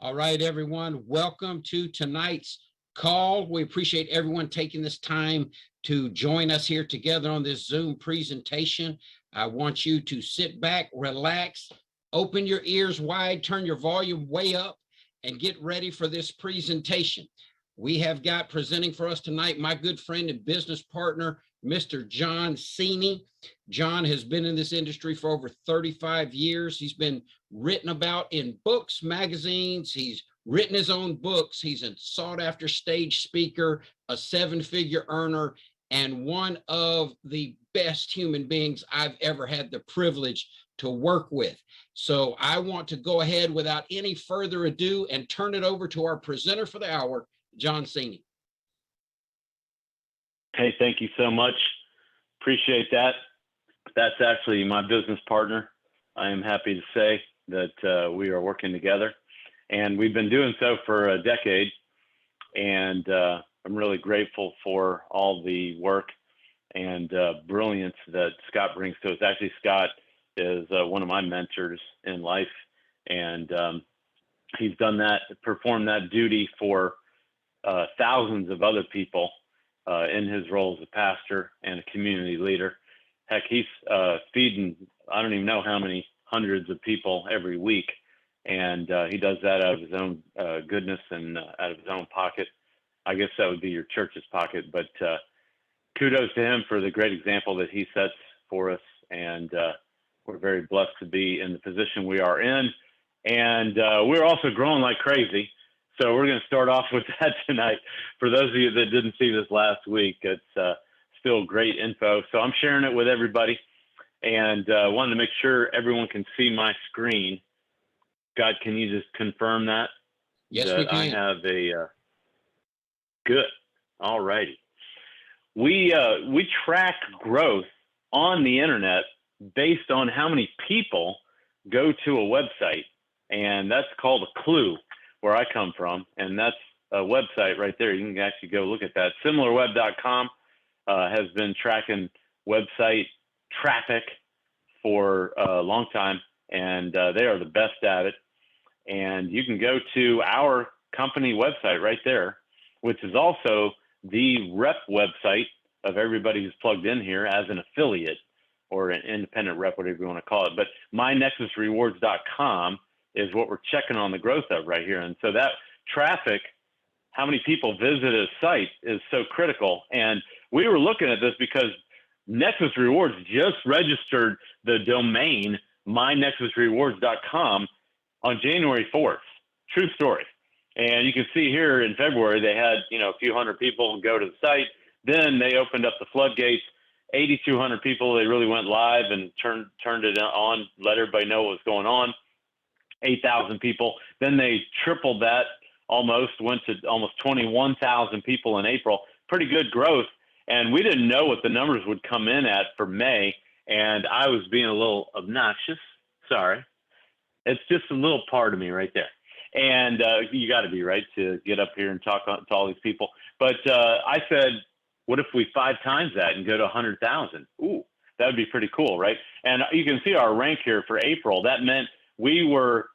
All right, everyone, welcome to tonight's call. We appreciate everyone taking this time to join us here together on this Zoom presentation. I want you to sit back, relax, open your ears wide, turn your volume way up, and get ready for this presentation. We have got presenting for us tonight my good friend and business partner, Mr. John Cena. John has been in this industry for over 35 years. He's been written about in books, magazines. He's written his own books. He's a sought-after stage speaker, a seven-figure earner, and one of the best human beings I've ever had the privilege to work with. So I want to go ahead without any further ado and turn it over to our presenter for the hour, John Cena. Hey, thank you so much. Appreciate that. That's actually my business partner. I am happy to say that we are working together, and we've been doing so for a decade. And I'm really grateful for all the work and brilliance that Scott brings to us. Actually, Scott is one of my mentors in life, and he's done that, performed that duty for thousands of other people in his role as a pastor and a community leader. Heck, he's feeding, I don't even know how many hundreds of people every week. And he does that out of his own goodness and out of his own pocket. I guess that would be your church's pocket, but kudos to him for the great example that he sets for us. And we're very blessed to be in the position we are in. And we're also growing like crazy. So we're going to start off with that tonight. For those of you that didn't see this last week, it's still great info. So I'm sharing it with everybody, and wanted to make sure everyone can see my screen. God, can you just confirm that? Yes, that we can. I have a good. All righty. We track growth on the internet based on how many people go to a website, and that's called a clue, where I come from, and that's a website right there. You can actually go look at that. SimilarWeb.com has been tracking website traffic for a long time, and they are the best at it. And you can go to our company website right there, which is also the rep website of everybody who's plugged in here as an affiliate or an independent rep, whatever you want to call it. But mynexusrewards.com is what we're checking on the growth of right here. And so that traffic, how many people visit a site, is so critical. And we were looking at this because Nexus Rewards just registered the domain mynexusrewards.com on January 4th. True story. And you can see here in February, they had, a few hundred people go to the site. Then they opened up the floodgates, 8,200 people. They really went live and turned it on, let everybody know what was going on. 8,000 people. Then they tripled that, went to almost 21,000 people in April. Pretty good growth. And we didn't know what the numbers would come in at for May. And I was being a little obnoxious. Sorry. It's just a little part of me right there. And you got to be, right, to get up here and talk to all these people. But I said, what if we 5 times that and go to 100,000? Ooh, that would be pretty cool, right? And you can see our rank here for April. That meant we were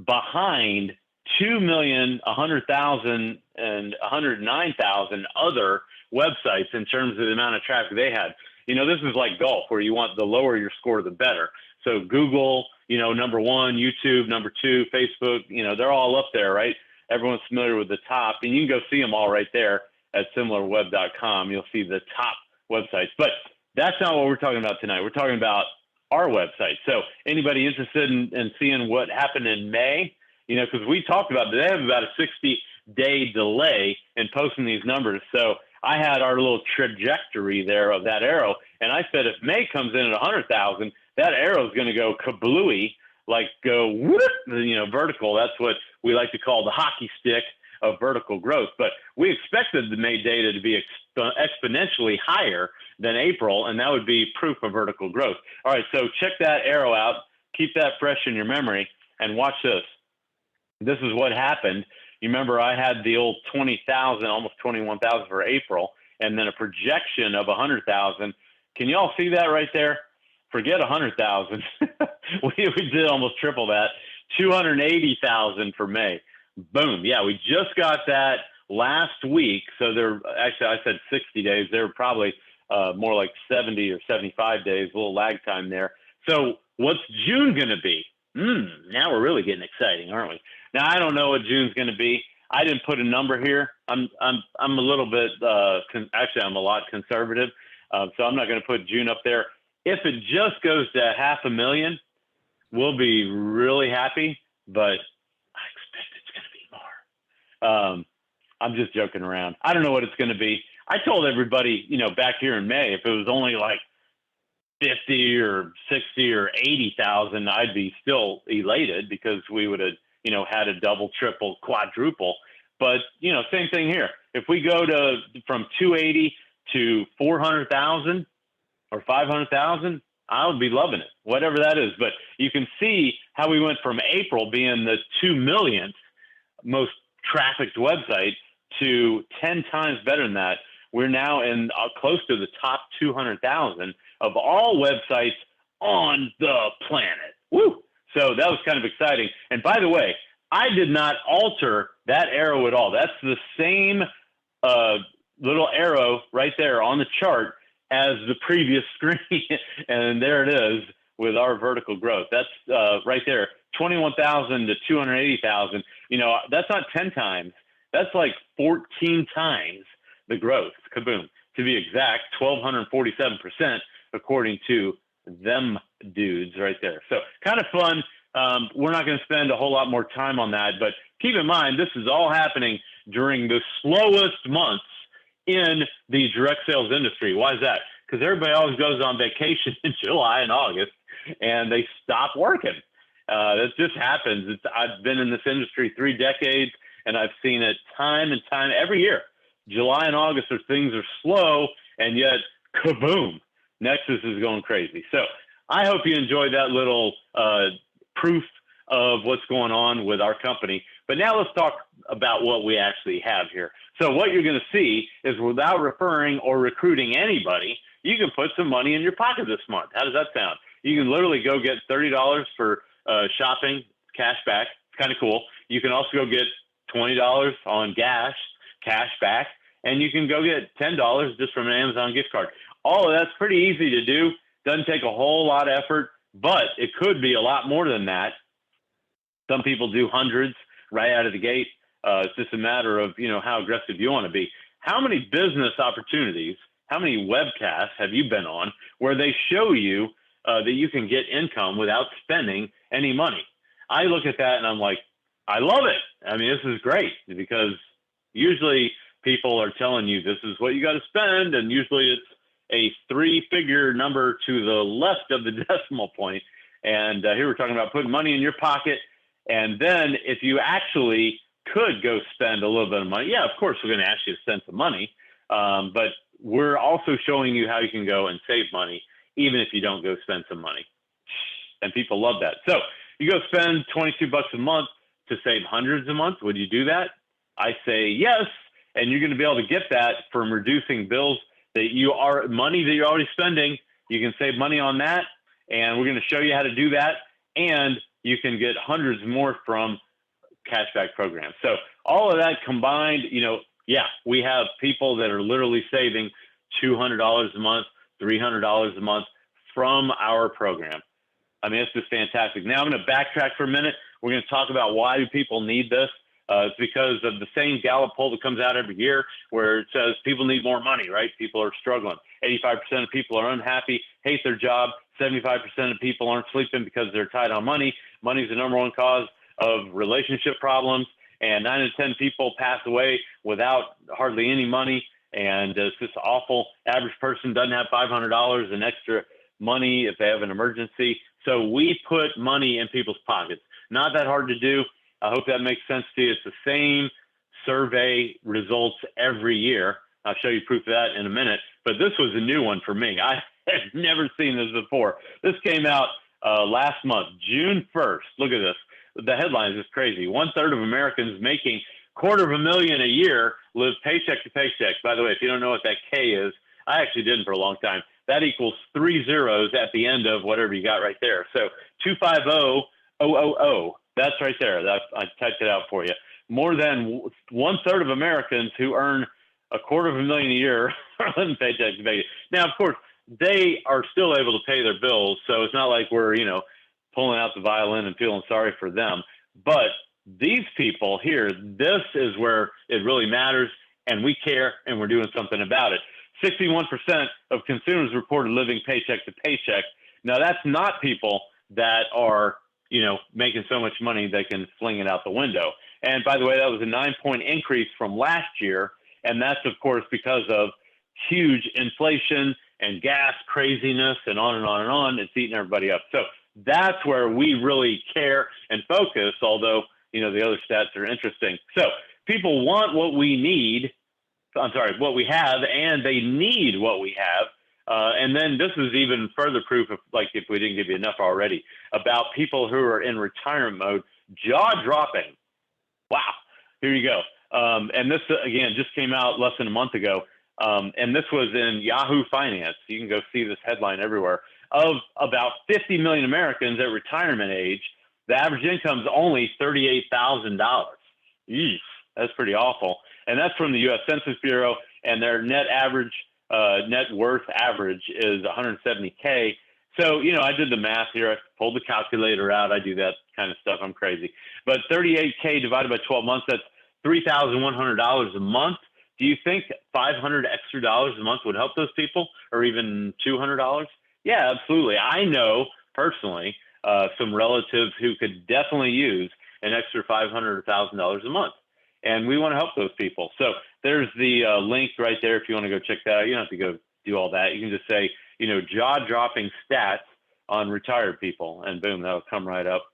behind 2,100,000 and 109,000 other websites in terms of the amount of traffic they had. This is like golf, where you want the lower your score, the better. So Google, number 1, YouTube, number 2, Facebook, they're all up there, right? Everyone's familiar with the top, and you can go see them all right there at similarweb.com. You'll see the top websites, but that's not what we're talking about tonight. We're talking about our website. So anybody interested in seeing what happened in May, because we talked about, they have about a 60-day delay in posting these numbers. So I had our little trajectory there of that arrow. And I said, if May comes in at 100,000, that arrow is going to go kablooey, like go whoop, vertical. That's what we like to call the hockey stick of vertical growth. But we expected the May data to be exponentially higher than April, and that would be proof of vertical growth. All right, so check that arrow out. Keep that fresh in your memory, and watch this. This is what happened. You remember I had the old 20,000, almost 21,000 for April, and then a projection of 100,000. Can you all see that right there? Forget 100,000. we did almost triple that. 280,000 for May. Boom. Yeah, we just got that last week. So they're actually, I said 60 days. They're probably more like 70 or 75 days, a little lag time there. So what's June going to be? Now we're really getting exciting, aren't we? Now, I don't know what June's going to be. I didn't put a number here. I'm a little bit, actually, I'm a lot conservative. So I'm not going to put June up there. If it just goes to 500,000, we'll be really happy, but I expect it's going to be more. I'm just joking around. I don't know what it's going to be. I told everybody, back here in May, if it was only like 50 or 60 or 80,000, I'd be still elated because we would have, had a double, triple, quadruple. But, same thing here. If we go from 280 to 400,000 or 500,000, I would be loving it, whatever that is. But you can see how we went from April being the 2 millionth most trafficked website to 10 times better than that. We're now in close to the top 200,000 of all websites on the planet. Woo! So that was kind of exciting. And by the way, I did not alter that arrow at all. That's the same little arrow right there on the chart as the previous screen. And there it is with our vertical growth. That's right there, 21,000 to 280,000. That's not 10 times. That's like 14 times the growth. Kaboom. To be exact, 1,247% according to them dudes right there. So kind of fun. We're not going to spend a whole lot more time on that, but keep in mind, this is all happening during the slowest months in the direct sales industry. Why is that? Because everybody always goes on vacation in July and August, and they stop working. That just happens. I've been in this industry 3 decades, and I've seen it time and time every year. July and August are things are slow, and yet kaboom, Nexus is going crazy. So I hope you enjoyed that little proof of what's going on with our company. But now let's talk about what we actually have here. So what you're going to see is without referring or recruiting anybody, you can put some money in your pocket this month. How does that sound? You can literally go get $30 for shopping, cashback. It's kind of cool. You can also go get $20 on gas, cashback, and you can go get $10 just from an Amazon gift card. All of that's pretty easy to do. Doesn't take a whole lot of effort, but it could be a lot more than that. Some people do hundreds right out of the gate. It's just a matter of, how aggressive you want to be. How many business opportunities, how many webcasts have you been on where they show you that you can get income without spending any money? I look at that and I'm like, I love it. I mean, this is great because usually people are telling you this is what you got to spend. And usually it's a 3-figure number to the left of the decimal point. And here we're talking about putting money in your pocket. And then if you actually could go spend a little bit of money, yeah, of course, we're going to ask you to spend some money. But we're also showing you how you can go and save money, even if you don't go spend some money. And people love that. So you go spend $22 a month to save hundreds a month. Would you do that? I say yes. And you're going to be able to get that from reducing bills that money that you're already spending. You can save money on that. And we're going to show you how to do that. And you can get hundreds more from cashback programs. So all of that combined, we have people that are literally saving $200 a month, $300 a month from our program. I mean, it's just fantastic. Now I'm going to backtrack for a minute. We're going to talk about why do people need this. It's because of the same Gallup poll that comes out every year where it says people need more money, right? People are struggling. 85% of people are unhappy, hate their job. 75% of people aren't sleeping because they're tight on money. Money is the number one cause of relationship problems. And 9 in 10 people pass away without hardly any money. And it's just awful. Average person doesn't have $500 in extra money if they have an emergency. So we put money in people's pockets. Not that hard to do. I hope that makes sense to you. It's the same survey results every year. I'll show you proof of that in a minute. But this was a new one for me. I had never seen this before. This came out last month, June 1st. Look at this. The headline is just crazy. 1/3 of Americans making $250,000 a year live paycheck to paycheck. By the way, if you don't know what that K is, I actually didn't for a long time. That equals 3 zeros at the end of whatever you got right there. So 250,000 That's right there. I typed it out for you. More than 1/3 of Americans who earn $250,000 a year are living paycheck to paycheck. Now, of course, they are still able to pay their bills, so it's not like we're, pulling out the violin and feeling sorry for them. But these people here, this is where it really matters, and we care, and we're doing something about it. 61% of consumers reported living paycheck to paycheck. Now, that's not people that are, making so much money they can fling it out the window. And by the way, that was a 9-point increase from last year. And that's, of course, because of huge inflation and gas craziness and on and on and on. It's eating everybody up. So that's where we really care and focus, although, the other stats are interesting. So people want what we need. What we have, and they need what we have. And then this is even further proof of, like, if we didn't give you enough already, about people who are in retirement mode, jaw-dropping. Wow, here you go. And this, again, just came out less than a month ago. And this was in Yahoo Finance. You can go see this headline everywhere. Of about 50 million Americans at retirement age, the average income is only $38,000. Yeesh, that's pretty awful. And that's from the U.S. Census Bureau, and their net worth average is $170K. So, I did the math here. I pulled the calculator out. I do that kind of stuff. I'm crazy. But $38K divided by 12 months, that's $3,100 a month. Do you think $500 extra dollars a month would help those people, or even $200? Yeah, absolutely. I know personally some relatives who could definitely use an extra $500 or $1,000 a month. And we want to help those people. So there's the link right there if you want to go check that out. You don't have to go do all that. You can just say, jaw-dropping stats on retired people, and boom, that'll come right up.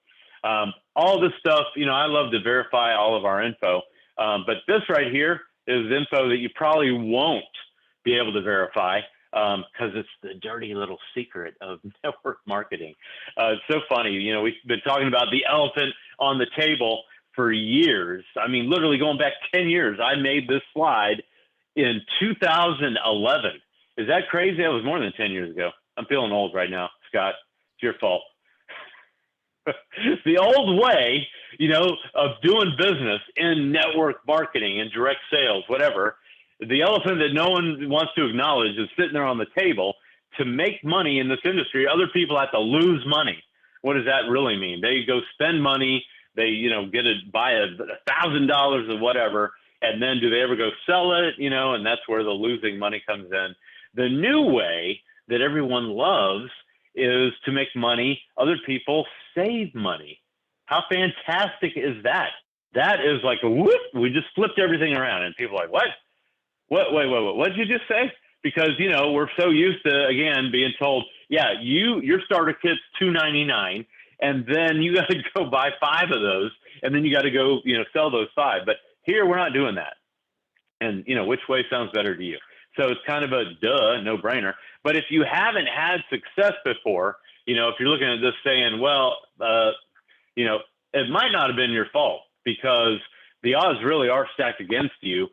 All this stuff, I love to verify all of our info. But this right here is info that you probably won't be able to verify because it's the dirty little secret of network marketing. It's so funny. We've been talking about the elephant on the table for years. I mean, literally going back 10 years. I made this slide in 2011. Is that crazy? That was more than 10 years ago. I'm feeling old right now, Scott. It's your fault. The old way, of doing business in network marketing and direct sales, whatever, the elephant that no one wants to acknowledge is sitting there on the table. To make money in this industry, other people have to lose money. What does that really mean? They go spend money. They, buy $1,000 or whatever, and then do they ever go sell it? And that's where the losing money comes in. The new way that everyone loves is to make money. Other people save money. How fantastic is that? That is like a whoop. We just flipped everything around, and people are like, what? Wait, what did you just say? Because, we're so used to, again, being told, yeah, your starter kit's $299. And then you got to go buy 5 of those, and then you got to go, sell those 5. But here we're not doing that. And, which way sounds better to you? So it's kind of a no-brainer. But if you haven't had success before, if you're looking at this saying, well, it might not have been your fault because the odds really are stacked against you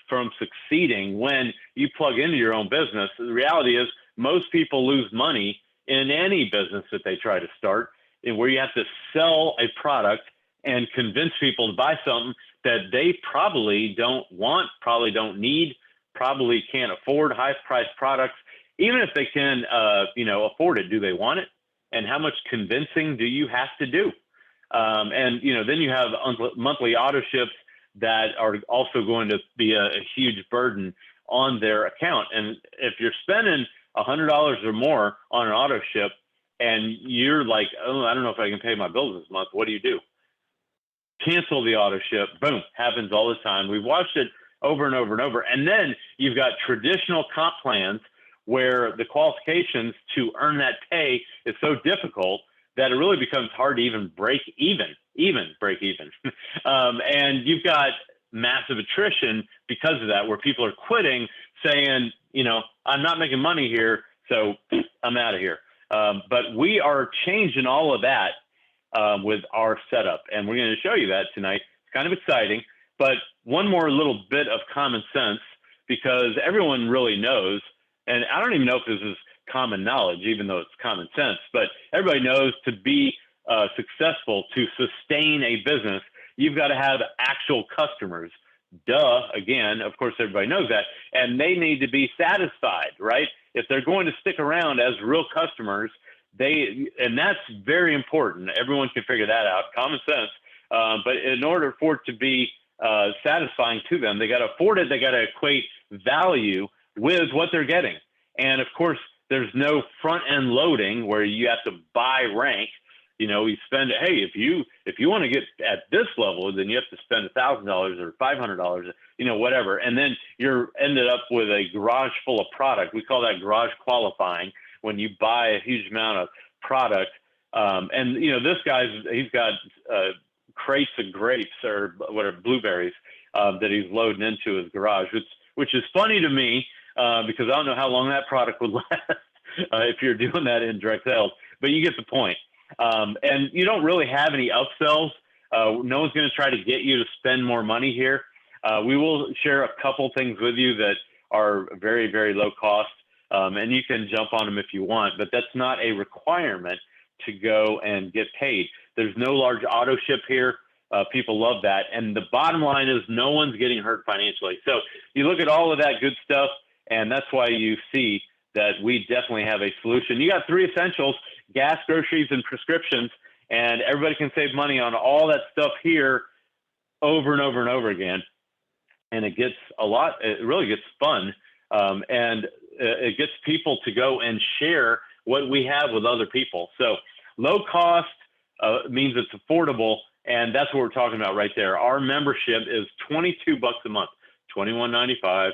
from succeeding when you plug into your own business. The reality is most people lose money in any business that they try to start, where you have to sell a product and convince people to buy something that they probably don't want, probably don't need, probably can't afford high-priced products. Even if they can, afford it, do they want it? And how much convincing do you have to do? And then you have monthly auto ships that are also going to be a huge burden on their account. And if you're spending $100 or more on an auto ship, and you're like, oh, I don't know if I can pay my bills this month, what do? Cancel the auto ship. Boom, happens all the time. We've watched it over and over and over. And then you've got traditional comp plans where the qualifications to earn that pay is so difficult that it really becomes hard to even break even. And you've got massive attrition because of that, where people are quitting saying, I'm not making money here, so I'm out of here. But we are changing all of that with our setup, and we're going to show you that tonight. It's kind of exciting, but one more little bit of common sense, because everyone really knows, and I don't even know if this is common knowledge, even though it's common sense, but everybody knows to be successful to sustain a business, you've got to have actual customers. Duh, again, of course, everybody knows that. And they need to be satisfied, right? If they're going to stick around as real customers, and that's very important. Everyone can figure that out, common sense. But in order for it to be satisfying to them, they got to afford it. They got to equate value with what they're getting. And of course, there's no front end loading where you have to buy rank. You know, you spend, hey, if you want to get at this level, then you have to spend $1,000 or $500, you know, whatever. And then you're ended up with a garage full of product. We call that garage qualifying, when you buy a huge amount of product. And, you know, this he's got crates of grapes or whatever, blueberries that he's loading into his garage, which is funny to me because I don't know how long that product would last if you're doing that in direct sales, but you get the point. And you don't really have any upsells. No one's going to try to get you to spend more money here. We will share a couple things with you that are very, very low cost, and you can jump on them if you want, but that's not a requirement to go and get paid. There's no large auto ship here. People love that. And the bottom line is no one's getting hurt financially. So you look at all of that good stuff, and that's why you see that we definitely have a solution. You got 3 essentials: gas, groceries, and prescriptions, and everybody can save money on all that stuff here over and over and over again. And it really gets fun, and it gets people to go and share what we have with other people. So low cost means it's affordable, and that's what we're talking about right there. Our membership is $22 a month, $21.95,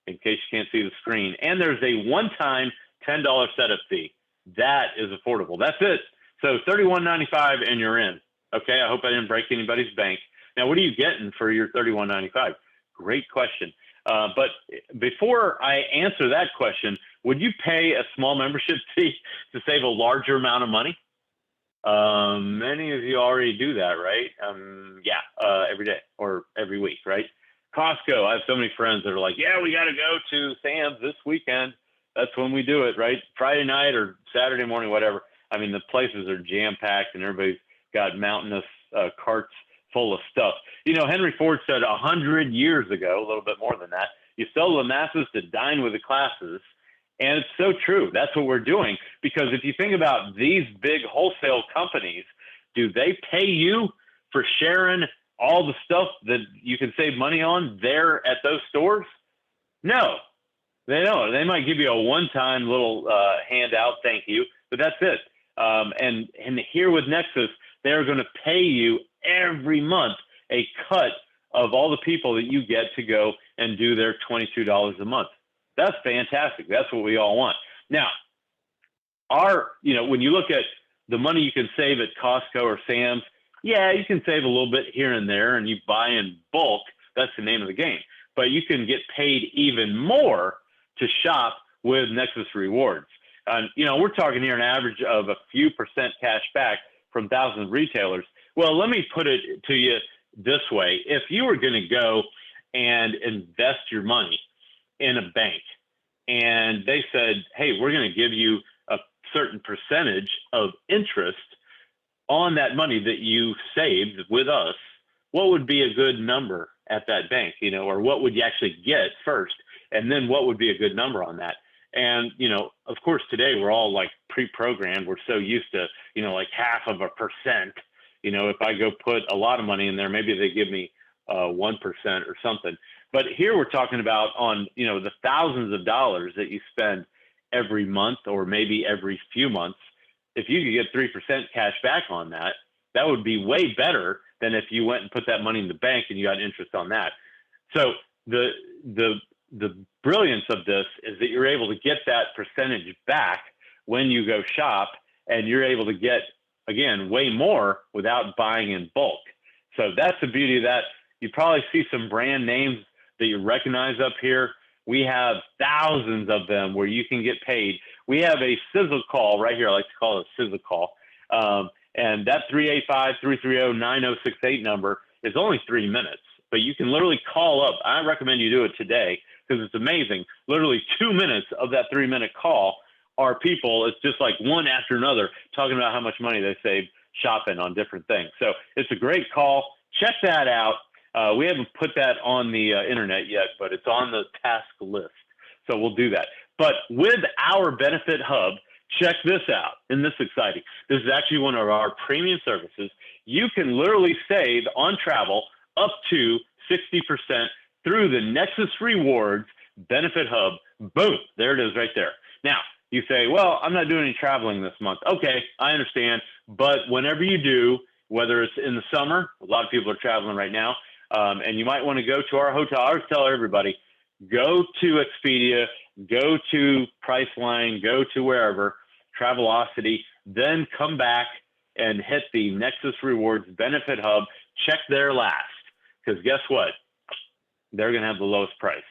in case you can't see the screen. And there's a one-time $10 setup fee. That is affordable. That's it. So $31.95 and you're in. Okay, I hope I didn't break anybody's bank. Now, what are you getting for your $31.95? Great question. But before I answer that question, would you pay a small membership fee to save a larger amount of money? Many of you already do that, right? Every day or every week, right? Costco, I have so many friends that are like, yeah, we got to go to Sam's this weekend. That's when we do it, right? Friday night or Saturday morning, whatever. I mean, the places are jam-packed and everybody's got mountainous carts full of stuff. You know, Henry Ford said 100 years ago, a little bit more than that, you sell to the masses to dine with the classes. And it's so true. That's what we're doing. Because if you think about these big wholesale companies, do they pay you for sharing all the stuff that you can save money on there at those stores? No, they don't. They might give you a one-time little handout, thank you, but that's it. And here with Nexus, they're going to pay you every month a cut of all the people that you get to go and do their $22 a month. That's fantastic. That's what we all want. Now, when you look at the money you can save at Costco or Sam's, yeah, you can save a little bit here and there, and you buy in bulk. That's the name of the game. But you can get paid even more to shop with Nexus Rewards. We're talking here an average of a few percent cash back from thousands of retailers. Well, let me put it to you this way. If you were going to go and invest your money in a bank and they said, hey, we're going to give you a certain percentage of interest on that money that you saved with us, what would be a good number at that bank, or what would you actually get first? And then what would be a good number on that? And, of course, today we're all like pre-programmed. We're so used to, like 0.5%. If I go put a lot of money in there, maybe they give me 1% or something. But here we're talking about on, the thousands of dollars that you spend every month or maybe every few months. If you could get 3% cash back on that, that would be way better than if you went and put that money in the bank and you got interest on that. So the brilliance of this is that you're able to get that percentage back when you go shop, and you're able to get, again, way more without buying in bulk. So that's the beauty of that. You probably see some brand names that you recognize up here. We have thousands of them where you can get paid. We have a sizzle call right here. I like to call it a sizzle call. And that 385-330-9068 number is only 3 minutes, but you can literally call up. I recommend you do it today because it's amazing. Literally 2 minutes of that 3 minute call are people. It's just like one after another talking about how much money they saved shopping on different things. So it's a great call. Check that out. We haven't put that on the internet yet, but it's on the task list. So we'll do that. But with our benefit hub, check this out. Isn't this exciting? This is actually one of our premium services. You can literally save on travel up to 60% through the Nexus Rewards Benefit Hub. Boom, there it is right there. Now, you say, well, I'm not doing any traveling this month. Okay, I understand. But whenever you do, whether it's in the summer, a lot of people are traveling right now, and you might want to go to our hotel. I always tell everybody, go to Expedia, go to Priceline, go to wherever, Travelocity, then come back and hit the Nexus Rewards Benefit Hub. Check there last, because guess what? They're going to have the lowest price.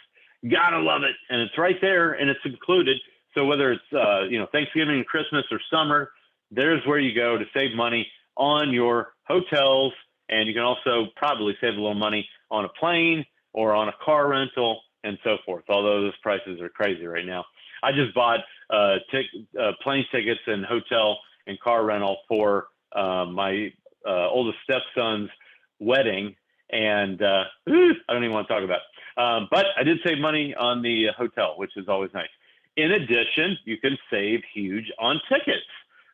Gotta love it. And it's right there, and it's included. So whether it's Thanksgiving, Christmas, or summer, there's where you go to save money on your hotels, and you can also probably save a little money on a plane or on a car rental and so forth, although those prices are crazy right now. I just bought plane tickets and hotel and car rental for my oldest stepson's wedding, and I don't even want to talk about it. But I did save money on the hotel, which is always nice. In addition, you can save huge on tickets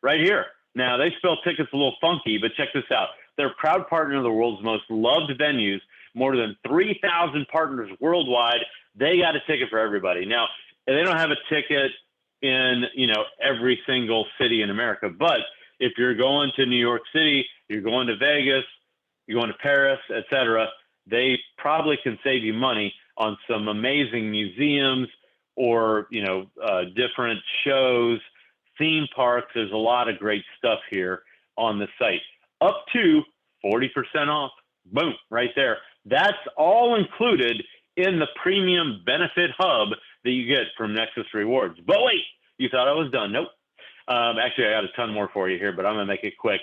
right here. Now, they spell tickets a little funky, but check this out. They're a proud partner of the world's most loved venues, more than 3,000 partners worldwide. They got a ticket for everybody. Now, they don't have a ticket in, every single city in America, but if you're going to New York City, you're going to Vegas, you're going to Paris, etc., they probably can save you money on some amazing museums or, different shows, theme parks. There's a lot of great stuff here on the site. Up to 40% off. Boom, right there. That's all included in the premium benefit hub that you get from Nexus Rewards. But wait, you thought I was done. Nope. Actually, I got a ton more for you here, but I'm going to make it quick.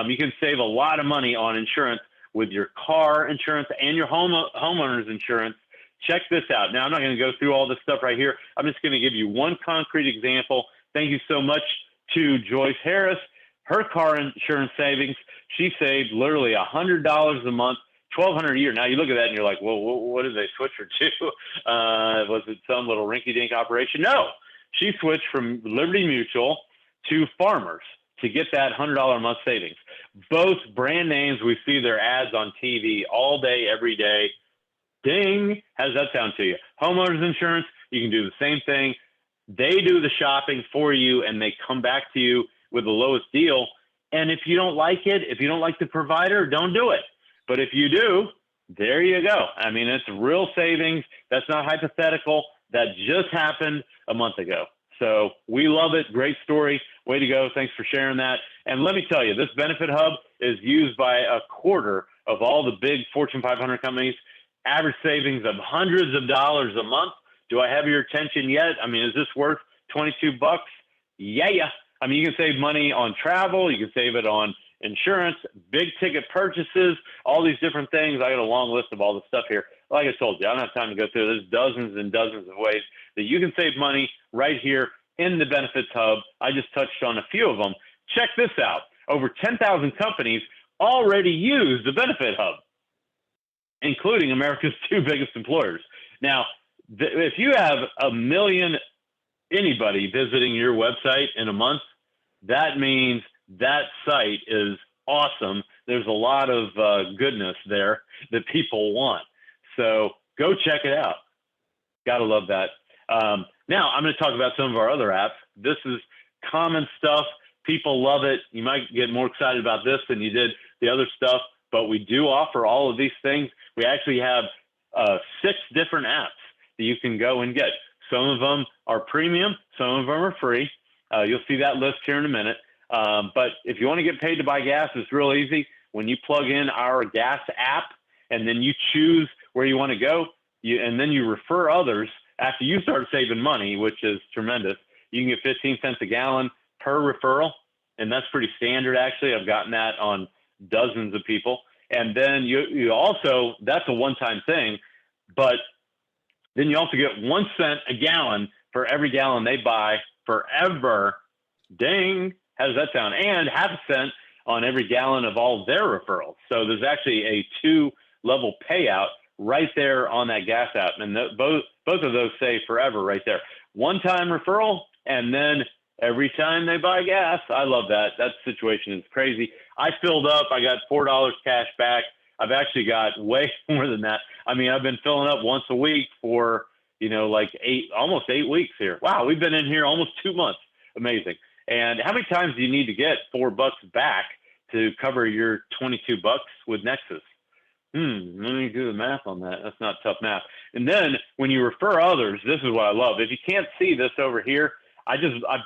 You can save a lot of money on insurance with your car insurance and your homeowner's insurance. Check this out. Now, I'm not going to go through all this stuff right here. I'm just going to give you one concrete example. Thank you so much to Joyce Harris. Her car insurance savings, she saved literally $100 a month, $1,200 a year. Now you look at that and you're like, well, what did they switch her to? Was it some little rinky-dink operation? No, she switched from Liberty Mutual to Farmers to get that $100 a month savings. Both brand names, we see their ads on TV all day, every day. Ding, how does that sound to you? Homeowners insurance, you can do the same thing. They do the shopping for you and they come back to you with the lowest deal. And if you don't like it, if you don't like the provider, don't do it. But if you do, there you go. I mean, it's real savings. That's not hypothetical. That just happened a month ago. So we love it. Great story. Way to go. Thanks for sharing that. And let me tell you, this benefit hub is used by a quarter of all the big Fortune 500 companies. Average savings of hundreds of dollars a month. Do I have your attention yet? I mean, is this worth $22? Yeah. I mean, you can save money on travel. You can save it on insurance, big ticket purchases, all these different things. I got a long list of all the stuff here. Like I told you, I don't have time to go through. There's dozens and dozens of ways that you can save money right here in the benefits hub. I just touched on a few of them. Check this out. Over 10,000 companies already use the benefit hub, including America's two biggest employers. Now, if you have a million anybody visiting your website in a month, that means that site is awesome. There's a lot of goodness there that people want. So go check it out. Gotta love that. Now I'm going to talk about some of our other apps. This is common stuff. People love it. You might get more excited about this than you did the other stuff, but we do offer all of these things. We actually have 6 different apps that you can go and get. Some of them are premium, some of them are free. You'll see that list here in a minute. But if you want to get paid to buy gas, it's real easy. When you plug in our gas app and then you choose where you want to go, and then you refer others after you start saving money, which is tremendous. You can get 15 cents a gallon per referral, and that's pretty standard, actually. I've gotten that on dozens of people. And then you also, that's a one-time thing, but then you also get 1 cent a gallon for every gallon they buy forever. Ding. How does that sound? And half a cent on every gallon of all their referrals. So there's actually a 2-level payout right there on that gas app. And both of those save forever right there. One-time referral, and then every time they buy gas. I love that. That situation is crazy. I filled up. I got $4 cash back. I've actually got way more than that. I mean, I've been filling up once a week for, like almost 8 weeks here. Wow, we've been in here almost 2 months. Amazing. And how many times do you need to get $4 back to cover your $22 with Nexus? Let me do the math on that. That's not tough math. And then when you refer others, this is what I love. If you can't see this over here, I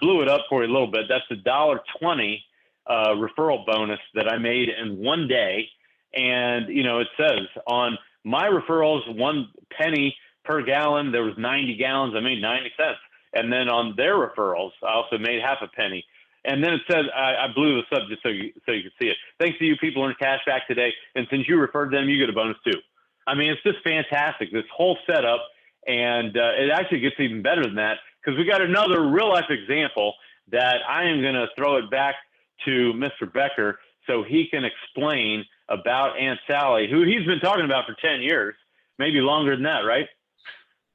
blew it up for you a little bit. That's the $1.20 referral bonus that I made in one day. And, it says on my referrals, 1 penny per gallon, there was 90 gallons. I made 90 cents. And then on their referrals, I also made half a penny. And then it says, I blew this up just so you can see it. Thanks to you people in Cashback today. And since you referred them, you get a bonus too. I mean, it's just fantastic, this whole setup. And it actually gets even better than that, because we got another real life example that I am going to throw it back to Mr. Becker so he can explain about Aunt Sally, who he's been talking about for 10 years, maybe longer than that, right?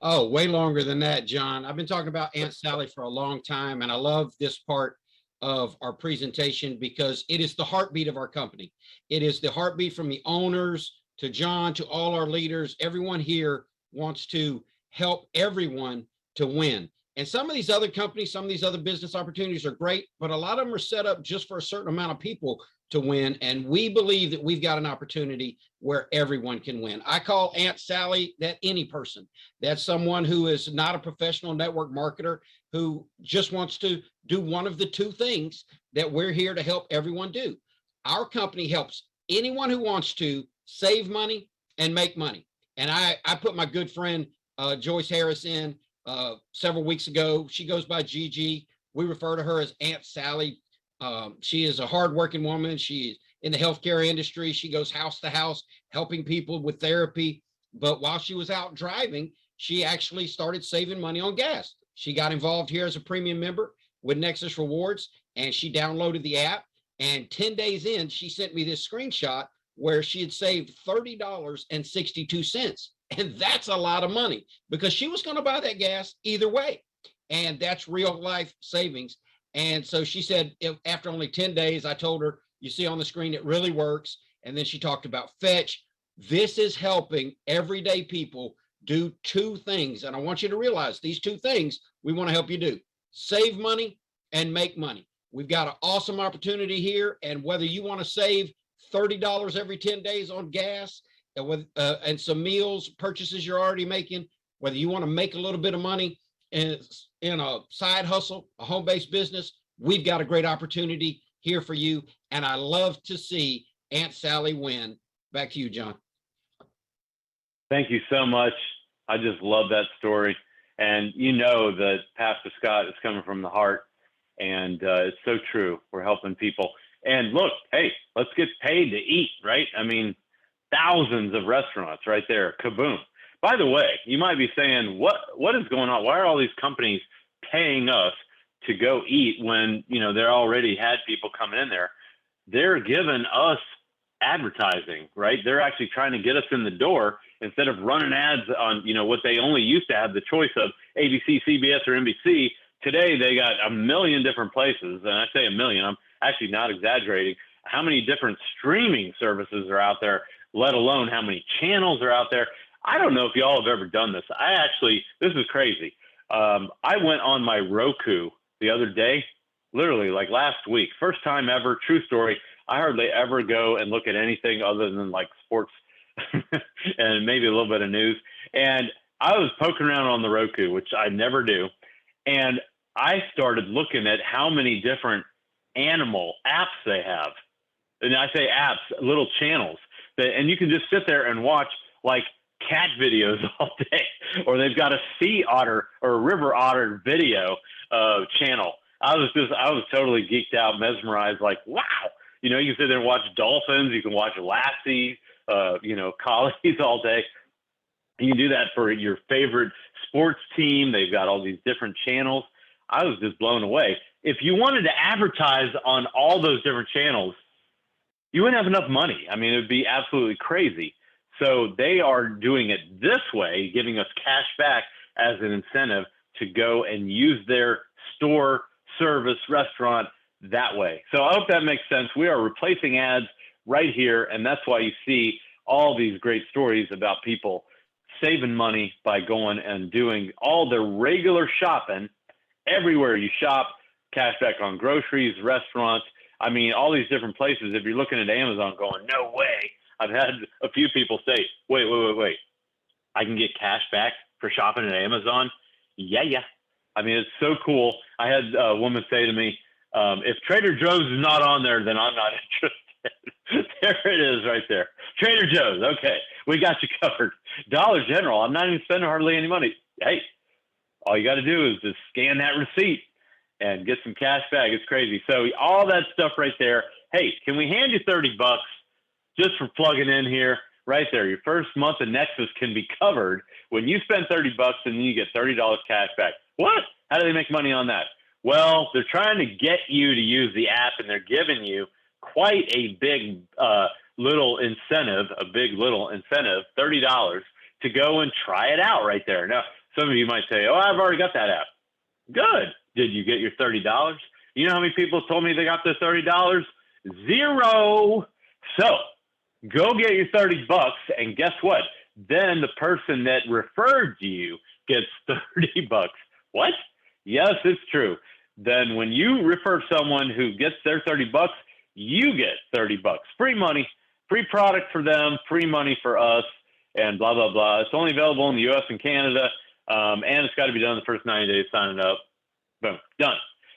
Oh, way longer than that, John. I've been talking about Aunt Sally for a long time, and I love this part of our presentation because it is the heartbeat of our company. It is the heartbeat from the owners to John to all our leaders. Everyone here wants to help everyone to win. And some of these other companies, some of these other business opportunities are great, but a lot of them are set up just for a certain amount of people to win. And we believe that we've got an opportunity where everyone can win. I call Aunt Sally that any person. That's someone who is not a professional network marketer, who just wants to do one of the two things that we're here to help everyone do. Our company helps anyone who wants to save money and make money. And I put my good friend Joyce Harris in several weeks ago. She goes by Gigi. We refer to her as Aunt Sally. She is a hardworking woman. She is in the healthcare industry. She goes house to house helping people with therapy. But while she was out driving, she actually started saving money on gas. She got involved here as a premium member with Nexus Rewards, and she downloaded the app. And 10 days in, she sent me this screenshot where she had saved $30.62. And that's a lot of money because she was going to buy that gas either way. And that's real life savings. And so she said, after only 10 days, I told her, you see on the screen, it really works. And then she talked about Fetch. This is helping everyday people do two things. And I want you to realize these two things we want to help you do: save money and make money. We've got an awesome opportunity here. And whether you want to save $30 every 10 days on gas and some meals purchases you're already making, whether you want to make a little bit of money in a side hustle, a home-based business, we've got a great opportunity here for you. And I love to see Aunt Sally win. Back to you, John. Thank you so much. I just love that story. And you know that Pastor Scott is coming from the heart. And it's so true. We're helping people. And look, hey, let's get paid to eat, right? I mean, thousands of restaurants right there. Kaboom. By the way, you might be saying, what is going on? Why are all these companies paying us to go eat when, they already had people coming in there? They're giving us advertising, right? They're actually trying to get us in the door instead of running ads on, what they only used to have the choice of, ABC, CBS, or NBC. Today, they got a million different places. And I say a million, I'm actually not exaggerating, how many different streaming services are out there, let alone how many channels are out there. I don't know if y'all have ever done this. This is crazy. I went on my Roku the other day, literally like last week, first time ever, true story. I hardly ever go and look at anything other than like sports and maybe a little bit of news. And I was poking around on the Roku, which I never do. And I started looking at how many different animal apps they have. And I say apps, little channels and you can just sit there and watch like cat videos all day, or they've got a sea otter or a river otter video channel. I was totally geeked out, mesmerized, like, wow. You can sit there and watch dolphins. You can watch lassies, collies all day. You can do that for your favorite sports team. They've got all these different channels. I was just blown away. If you wanted to advertise on all those different channels, you wouldn't have enough money. I mean, it would be absolutely crazy. So they are doing it this way, giving us cash back as an incentive to go and use their store, service, restaurant that way. So I hope that makes sense. We are replacing ads right here. And that's why you see all these great stories about people saving money by going and doing all their regular shopping everywhere you shop, cashback on groceries, restaurants. I mean, all these different places. If you're looking at Amazon going, no way. I've had a few people say, wait. I can get cash back for shopping at Amazon? Yeah. I mean, it's so cool. I had a woman say to me, if Trader Joe's is not on there, then I'm not interested. There it is right there. Trader Joe's. Okay. We got you covered. Dollar General. I'm not even spending hardly any money. Hey, all you got to do is just scan that receipt and get some cash back. It's crazy. So all that stuff right there. Hey, can we hand you $30 just for plugging in here? Right there. Your first month of Nexus can be covered when you spend $30 and then you get $30 cash back. What? How do they make money on that? Well, they're trying to get you to use the app, and they're giving you quite a big little incentive, $30 to go and try it out right there. Now, some of you might say, oh, I've already got that app. Good. Did you get your $30? You know how many people told me they got their $30? Zero. So go get your $30, and guess what? Then the person that referred you gets $30. What? Yes, it's true. Then when you refer someone who gets their $30, you get $30. Free money, free product for them, free money for us, and blah, blah, blah. It's only available in the US and Canada, and it's got to be done the first 90 days signing up. Boom, done.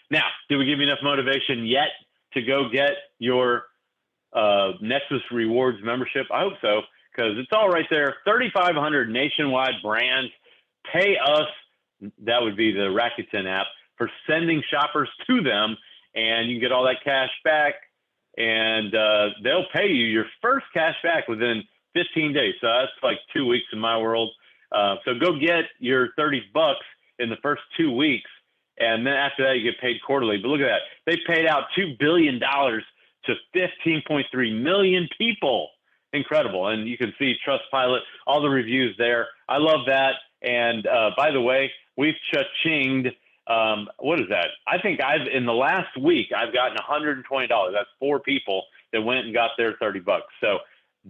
Now, did we give you enough motivation yet to go get your Nexus Rewards membership? I hope so, because it's all right there. 3,500 nationwide brands pay us, that would be the Rakuten app, for sending shoppers to them, and you can get all that cash back, and they'll pay you your first cash back within 15 days. So that's like 2 weeks in my world. So go get your $30 in the first 2 weeks, and then after that you get paid quarterly. But look at that. They paid out $2 billion to 15.3 million people. Incredible. And you can see Trustpilot, all the reviews there. I love that. And by the way, we've cha-chinged, what is that? I think in the last week, I've gotten $120. That's 4 people that went and got their $30. So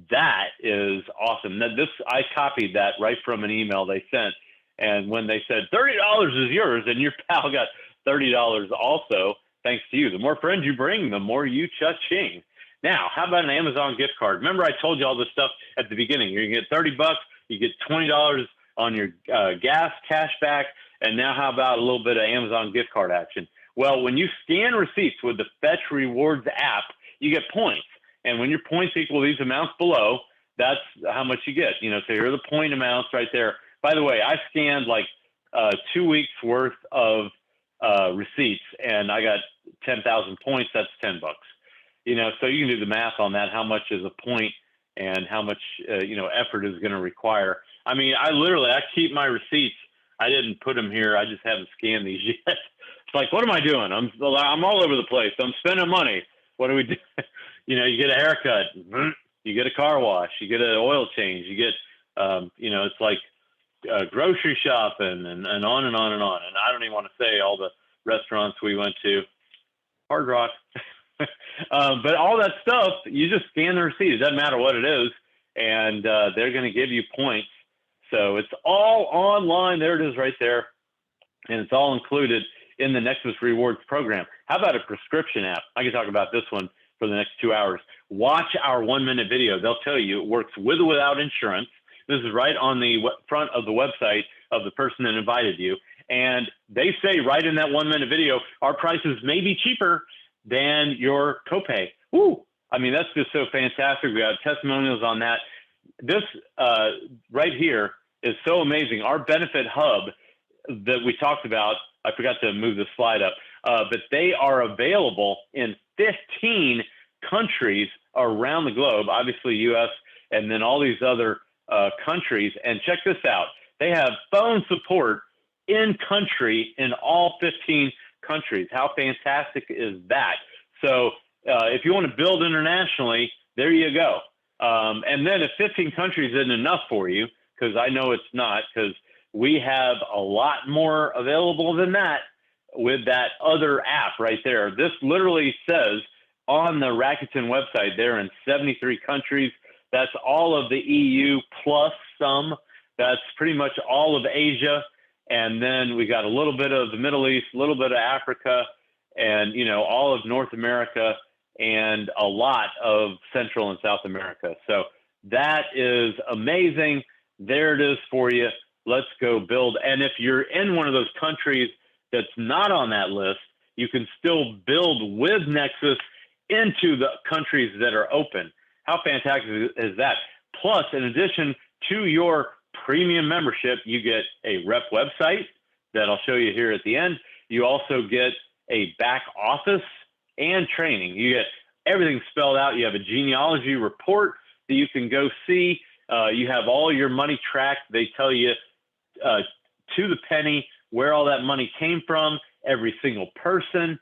that is awesome. Now, I copied that right from an email they sent. And when they said $30 is yours and your pal got $30 also, thanks to you. The more friends you bring, the more you cha-ching. Now, how about an Amazon gift card? Remember I told you all this stuff at the beginning. You get $30, you get $20 on your gas cash back, and now how about a little bit of Amazon gift card action? Well, when you scan receipts with the Fetch Rewards app, you get points. And when your points equal these amounts below, that's how much you get. So here are the point amounts right there. By the way, I scanned like 2 weeks worth of receipts, and I got 10,000 points. That's $10. So you can do the math on that. How much is a point, and how much effort is going to require. I mean, I keep my receipts. I didn't put them here. I just haven't scanned these yet. It's like, what am I doing? I'm all over the place. I'm spending money. What do we do? You get a haircut, you get a car wash, you get an oil change, you get, it's like grocery shopping and on and on and on. And I don't even want to say all the restaurants we went to. Hard Rock. But all that stuff, you just scan the receipt. It doesn't matter what it is. And they're going to give you points. So it's all online. There it is right there. And it's all included in the Nexus Rewards program. How about a prescription app? I can talk about this one for the next 2 hours. Watch our 1-minute video. They'll tell you it works with or without insurance. This is right on the front of the website of the person that invited you. And they say right in that 1-minute video, our prices may be cheaper than your copay. Ooh, I mean, that's just so fantastic. We got testimonials on that. This right here is so amazing. Our benefit hub that we talked about, I forgot to move the slide up, but they are available in 15 countries around the globe, obviously US, and then all these other countries. And check this out. They have phone support in country in all 15 countries. How fantastic is that? So if you want to build internationally, there you go. And then if 15 countries isn't enough for you, because I know it's not, because we have a lot more available than that with that other app right there. This literally says on the Rakuten website, they're in 73 countries. That's all of the EU plus some. That's pretty much all of Asia. And then we got a little bit of the Middle East, a little bit of Africa, and, you know, all of North America, and a lot of Central and South America. So that is amazing. There it is for you. Let's go build. And if you're in one of those countries that's not on that list, you can still build with Nexus into the countries that are open. How fantastic is that? Plus, in addition to your premium membership, you get a rep website that I'll show you here at the end. You also get a back office and training. You get everything spelled out. You have a genealogy report that you can go see. You have all your money tracked. They tell you to the penny where all that money came from, every single person.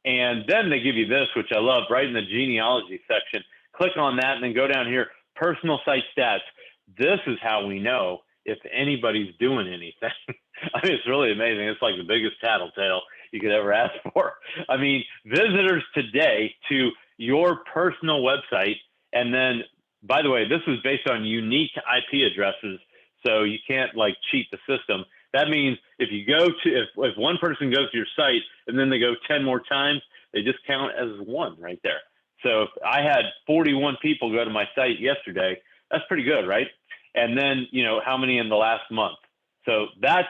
And then they give you this, which I love, right in the genealogy section. Click on that and then go down here, personal site stats. This is how we know if anybody's doing anything. I mean, it's really amazing. It's like the biggest tattletale you could ever ask for. I mean, visitors today to your personal website, and then, by the way, this is based on unique IP addresses, so you can't like cheat the system. That means if you go to, if one person goes to your site and then they go 10 more times, they just count as one right there. So if I had 41 people go to my site yesterday, that's pretty good, right? And then, you know, how many in the last month? So that's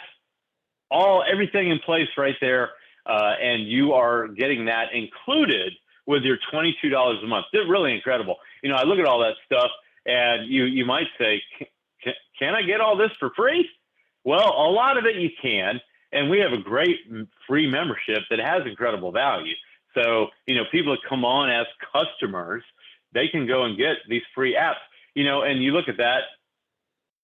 everything in place right there. And you are getting that included with your $22 a month. They're really incredible. You know, I look at all that stuff and you might say, can I get all this for free? Well, a lot of it you can, and we have a great free membership that has incredible value. So, you know, people that come on as customers, they can go and get these free apps, you know, and you look at that.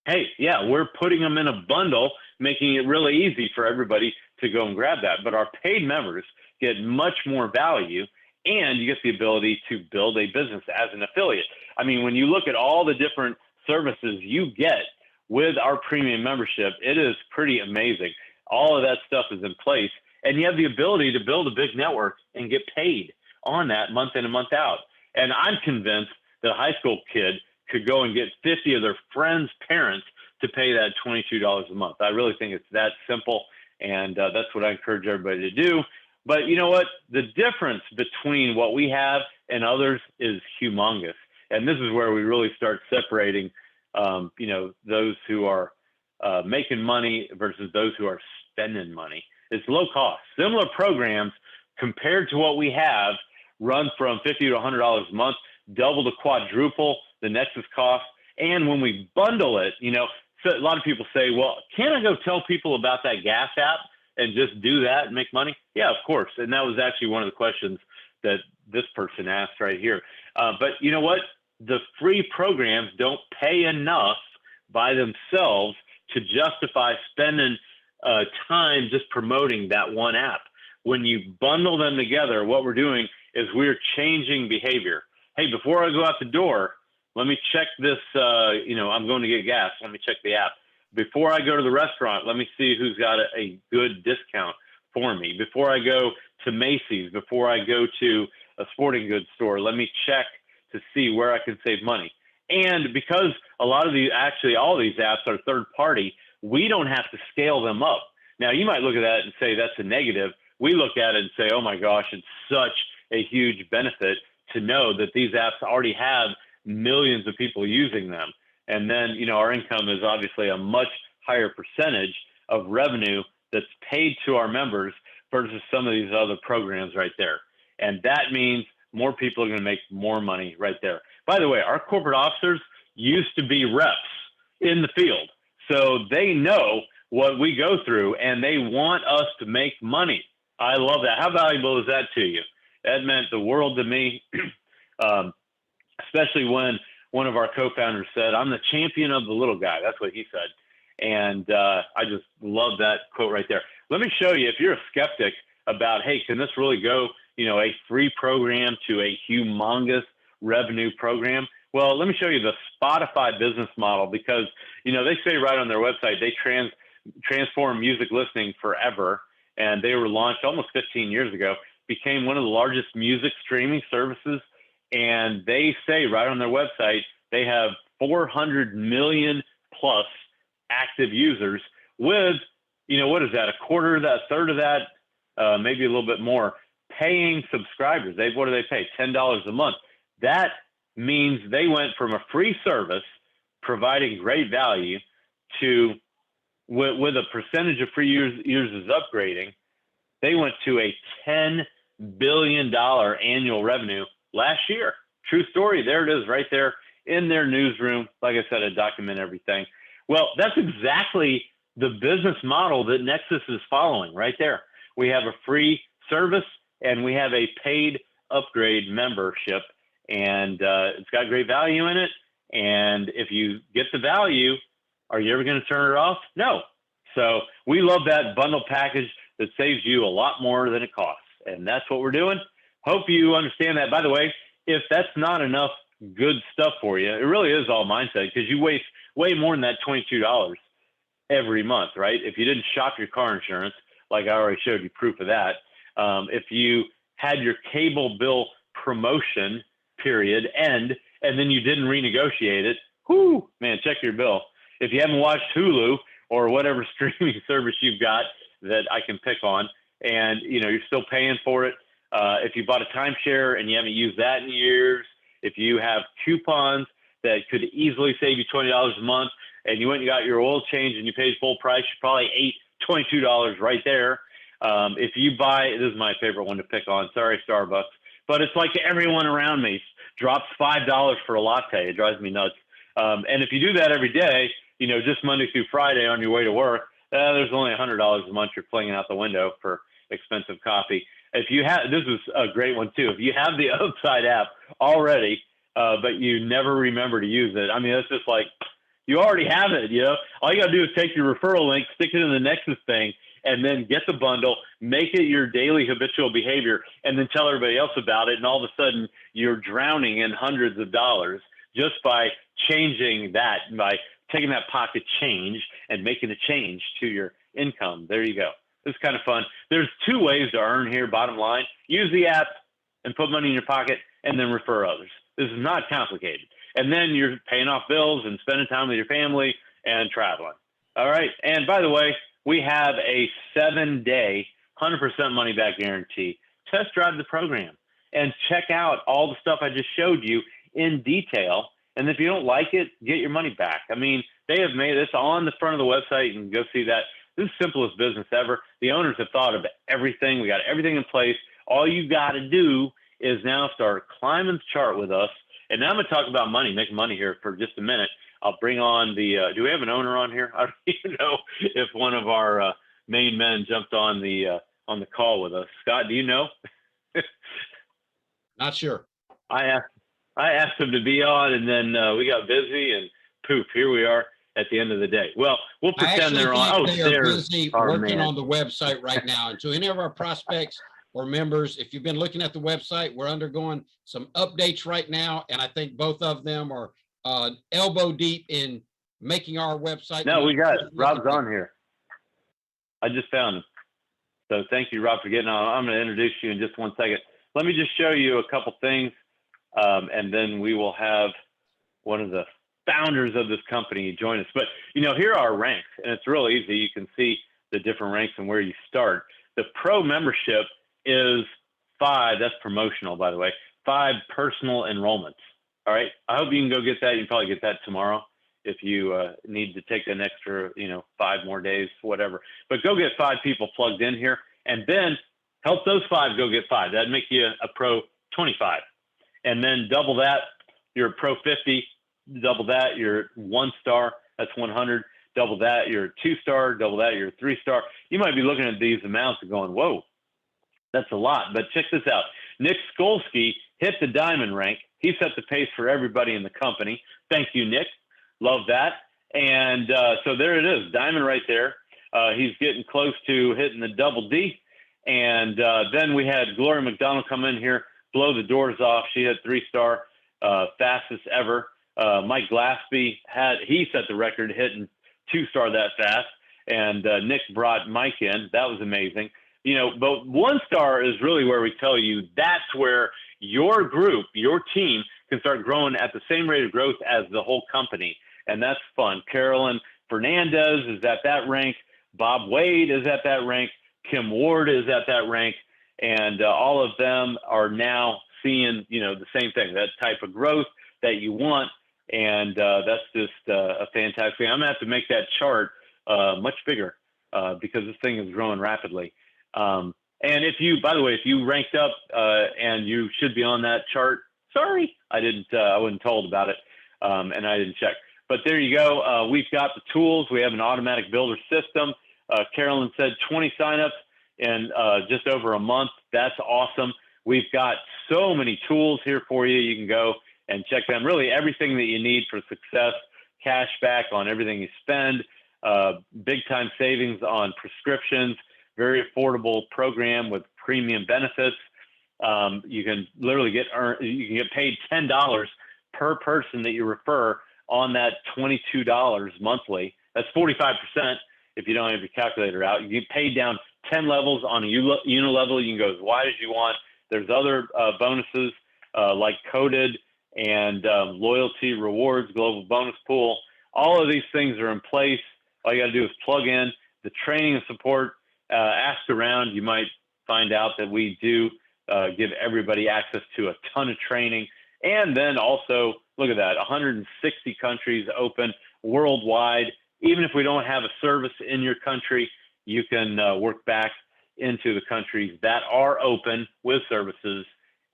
Hey, yeah, we're putting them in a bundle, making it really easy for everybody to go and grab that. But our paid members get much more value, and you get the ability to build a business as an affiliate. I mean, when you look at all the different services you get with our premium membership, it is pretty amazing. All of that stuff is in place, and you have the ability to build a big network and get paid on that month in and month out. And I'm convinced that a high school kid could go and get 50 of their friends' parents to pay that $22 a month. I really think it's that simple, and that's what I encourage everybody to do. But you know what? The difference between what we have and others is humongous. And this is where we really start separating, you know, those who are making money versus those who are spending money. It's low cost. Similar programs compared to what we have run from $50 to $100 a month, double to quadruple the Nexus cost. And when we bundle it, you know, so a lot of people say, well, can't I go tell people about that gas app and just do that and make money? Yeah, of course. And that was actually one of the questions that this person asked right here. But you know what? The free programs don't pay enough by themselves to justify spending time just promoting that one app. When you bundle them together, what we're doing is we're changing behavior. Hey, before I go out the door, let me check this, you know, I'm going to get gas. Let me check the app. Before I go to the restaurant, let me see who's got a good discount for me. Before I go to Macy's, before I go to a sporting goods store, let me check to see where I can save money. And because a lot of these, actually all these apps are third party, we don't have to scale them up. Now, you might look at that and say that's a negative. We look at it and say, oh my gosh, it's such a huge benefit to know that these apps already have millions of people using them. And then, you know, our income is obviously a much higher percentage of revenue that's paid to our members versus some of these other programs right there. And that means more people are going to make more money right there. By the way, our corporate officers used to be reps in the field. So they know what we go through and they want us to make money. I love that. How valuable is that to you? That meant the world to me, especially when one of our co-founders said, I'm the champion of the little guy. That's what he said. And I just love that quote right there. Let me show you, if you're a skeptic about, hey, can this really go a free program to a humongous revenue program. Well, let me show you the Spotify business model, because, they say right on their website, they transform music listening forever. And they were launched almost 15 years ago, became one of the largest music streaming services. And they say right on their website, they have 400 million plus active users with, what is that? A quarter of that, a third of that, maybe a little bit more paying subscribers. What do they pay? $10 a month. That means they went from a free service providing great value to, with a percentage of free users upgrading, they went to a $10 billion annual revenue last year. True story. There it is right there in their newsroom. Like I said, I document everything. Well, that's exactly the business model that Nexus is following right there. We have a free service and we have a paid upgrade membership, and it's got great value in it. And if you get the value, are you ever going to turn it off? No. So we love that bundle package that saves you a lot more than it costs. And that's what we're doing. Hope you understand that. By the way, if that's not enough good stuff for you, it really is all mindset, because you waste way more than that $22 every month, right? If you didn't shop your car insurance, like I already showed you proof of that. If you had your cable bill promotion period end and then you didn't renegotiate it, whoo, man, check your bill. If you haven't watched Hulu or whatever streaming service you've got that I can pick on, and you're still paying for it. If you bought a timeshare and you haven't used that in years, if you have coupons that could easily save you $20 a month, and you went and got your oil change and you paid full price, you probably ate $22 right there. If you buy, this is my favorite one to pick on, sorry, Starbucks, but it's like everyone around me drops $5 for a latte. It drives me nuts. And if you do that every day, just Monday through Friday on your way to work, there's only $100 a month you're flinging out the window for expensive coffee. If you have, this is a great one too. If you have the Upside app already, but you never remember to use it, I mean, it's just like, you already have it, All you got to do is take your referral link, stick it in the Nexus thing, and then get the bundle, make it your daily habitual behavior, and then tell everybody else about it. And all of a sudden, you're drowning in hundreds of dollars just by changing that, by taking that pocket change and making a change to your income. There you go. It's kind of fun. There's two ways to earn here, bottom line. Use the app and put money in your pocket, and then refer others. This is not complicated. And then you're paying off bills and spending time with your family and traveling. All right. And by the way, we have a 7-day, 100% money back guarantee. Test drive the program and check out all the stuff I just showed you in detail. And if you don't like it, get your money back. I mean, they have made this on the front of the website. You can go see that. This is the simplest business ever. The owners have thought of everything. We got everything in place. All you got to do is now start climbing the chart with us. And now I'm going to talk about money, making money here for just a minute. I'll bring on the, do we have an owner on here? I don't even know if one of our main men jumped on the call with us. Scott, do you know? Not sure. I asked him to be on, and then we got busy, and poof, here we are at the end of the day. Well, we'll pretend they're on. Oh, they're busy working man on the website right now. And to any of our prospects or members, if you've been looking at the website, we're undergoing some updates right now. And I think both of them are elbow deep in making our website. No, we got it. Rob's on here. I just found him. So thank you, Rob, for getting on. I'm going to introduce you in just one second. Let me just show you a couple things, and then we will have one of the founders of this company join us. But, here are our ranks, and it's real easy. You can see the different ranks and where you start. The pro membership is 5. That's promotional, by the way. 5 personal enrollments. All right. I hope you can go get that. You can probably get that tomorrow if you need to take an extra, 5 more days, whatever. But go get 5 people plugged in here, and then help those 5 go get 5. That'd make you a pro 25. And then double that, you're a pro 50. Double that, you're 1 star. That's 100. Double that, you're a 2-star. Double that, you're a 3-star. You might be looking at these amounts and going, whoa, that's a lot. But check this out. Nick Skolsky hit the diamond rank. He set the pace for everybody in the company. Thank you, Nick. Love that. And so there it is, diamond right there. He's getting close to hitting the double D. And then we had Gloria McDonald come in here, blow the doors off. She had 3-star, fastest ever. Mike Glaspie he set the record hitting 2-star that fast. And Nick brought Mike in. That was amazing. But 1-star is really where we tell you that's where your group, your team can start growing at the same rate of growth as the whole company. And that's fun. Carolyn Fernandez is at that rank. Bob Wade is at that rank. Kim Ward is at that rank. And all of them are now seeing, the same thing, that type of growth that you want. And that's just a fantastic thing. I'm going to have to make that chart much bigger because this thing is growing rapidly. And by the way, if you ranked up and you should be on that chart, sorry, I wasn't told about it and I didn't check. But there you go. We've got the tools. We have an automatic builder system. Carolyn said 20 signups in just over a month. That's awesome. We've got so many tools here for you. You can go and check them. Really everything that you need for success, cashback on everything you spend, big time savings on prescriptions, very affordable program with premium benefits. You can literally get paid $10 per person that you refer on that $22 monthly. That's 45% if you don't have your calculator out. You get paid down 10 levels on a unit level. You can go as wide as you want. There's other bonuses like coded and loyalty rewards, global bonus pool. All of these things are in place. All you got to do is plug in the training and support. Ask around. You might find out that we do give everybody access to a ton of training. And then also, look at that, 160 countries open worldwide. Even if we don't have a service in your country, you can work back into the countries that are open with services.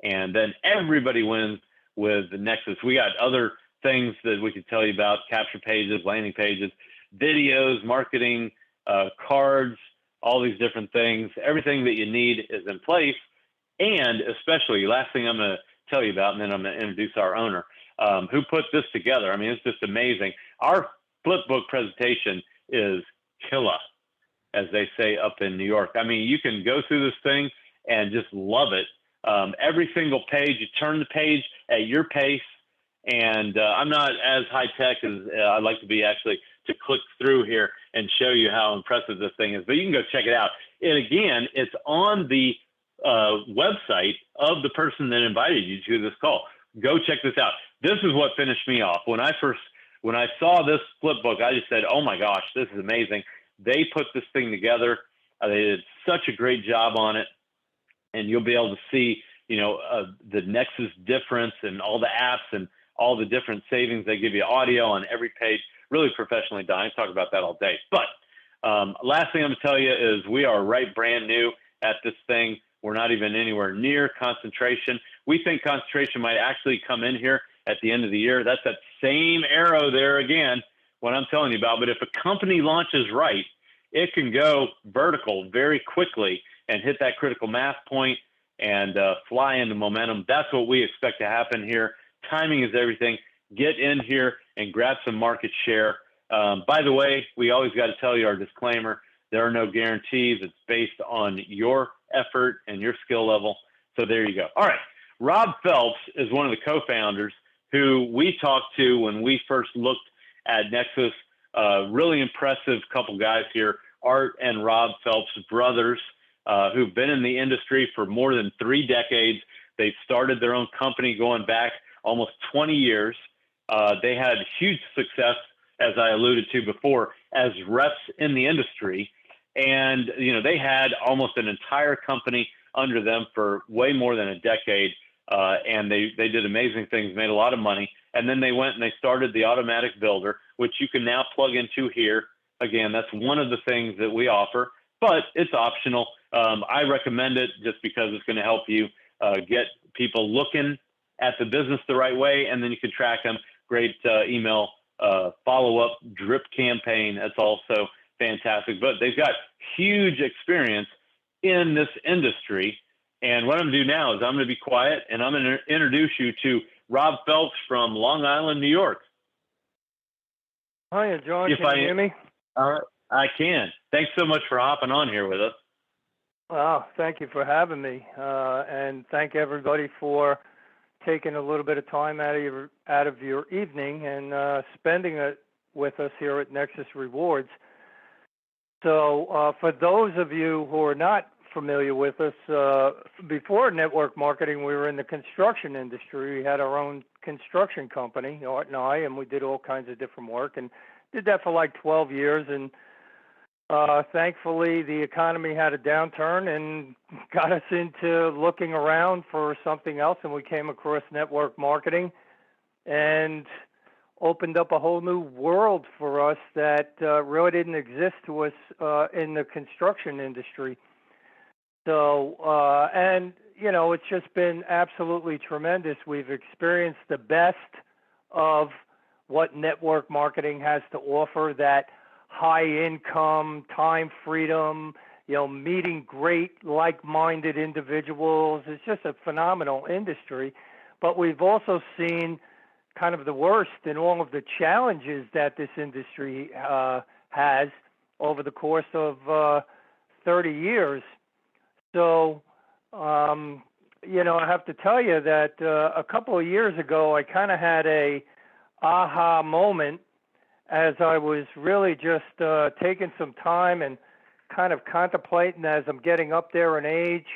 And then everybody wins with the Nexus. We got other things that we could tell you about: capture pages, landing pages, videos, marketing, cards, all these different things. Everything that you need is in place. And especially, last thing I'm going to tell you about, and then I'm going to introduce our owner, who put this together. I mean, it's just amazing. Our flipbook presentation is killer, as they say up in New York. I mean, you can go through this thing and just love it. Every single page, you turn the page at your pace. And I'm not as high tech as I'd like to be actually to click through here and show you how impressive this thing is. But you can go check it out. And again, it's on the website of the person that invited you to this call. Go check this out. This is what finished me off. When I saw this flip book, I just said, oh my gosh, this is amazing. They put this thing together. They did such a great job on it. And you'll be able to see, the Nexus difference and all the apps and all the different savings. They give you audio on every page. Really professionally done. I talk about that all day. But last thing I'm going to tell you is we are right brand new at this thing. We're not even anywhere near concentration. We think concentration might actually come in here at the end of the year. That's that same arrow there again, what I'm telling you about. But if a company launches right, it can go vertical very quickly and hit that critical mass point and fly into momentum. That's what we expect to happen here. Timing is everything. Get in here and grab some market share. By the way, we always got to tell you our disclaimer. There are no guarantees. It's based on your effort and your skill level. So there you go. All right. Rob Phelps is one of the co-founders who we talked to when we first looked at Nexus. Really impressive couple guys here, Art and Rob Phelps, brothers, who've been in the industry for more than 3 decades. They've started their own company going back almost 20 years. They had huge success, as I alluded to before, as reps in the industry. And, they had almost an entire company under them for way more than a decade. And they did amazing things, made a lot of money. And then they went and they started the automatic builder, which you can now plug into here. Again, that's one of the things that we offer, but it's optional. I recommend it just because it's going to help you get people looking at the business the right way, and then you can track them. Great email follow-up drip campaign. That's also fantastic. But they've got huge experience in this industry. And what I'm going to do now is I'm going to be quiet, and I'm going to introduce you to Rob Phelps from Long Island, New York. Hiya, John. Can you hear me? All right, I can. Thanks so much for hopping on here with us. Well, thank you for having me, and thank everybody for taking a little bit of time out of your evening and spending it with us here at Nexus Rewards. So, for those of you who are not familiar with us, before network marketing, we were in the construction industry. We had our own construction company, Art and I, and we did all kinds of different work and did that for like 12 years. And thankfully, the economy had a downturn and got us into looking around for something else, and we came across network marketing and opened up a whole new world for us that really didn't exist to us in the construction industry. So, and, you know, it's just been absolutely tremendous. We've experienced the best of what network marketing has to offer, that high income, time freedom, you know, meeting great like-minded individuals. It's just a phenomenal industry. But we've also seen kind of the worst in all of the challenges that this industry has over the course of 30 years. So, you know, I have to tell you that a couple of years ago, I kind of had a aha moment as I was really just taking some time and kind of contemplating as I'm getting up there in age.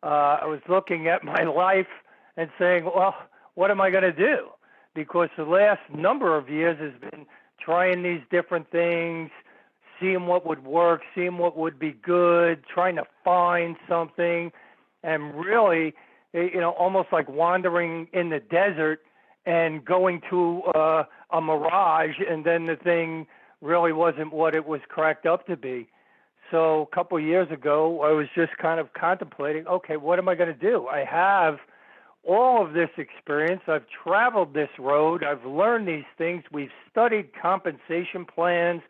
I was looking at my life and saying, well, what am I going to do? Because the last number of years has been trying these different things, seeing what would work, seeing what would be good, trying to find something, and really, you know, almost like wandering in the desert and going to a mirage, and then the thing really wasn't what it was cracked up to be. So a couple of years ago, I was just kind of contemplating, okay, what am I going to do? I have all of this experience. I've traveled this road. I've learned these things. We've studied compensation plans,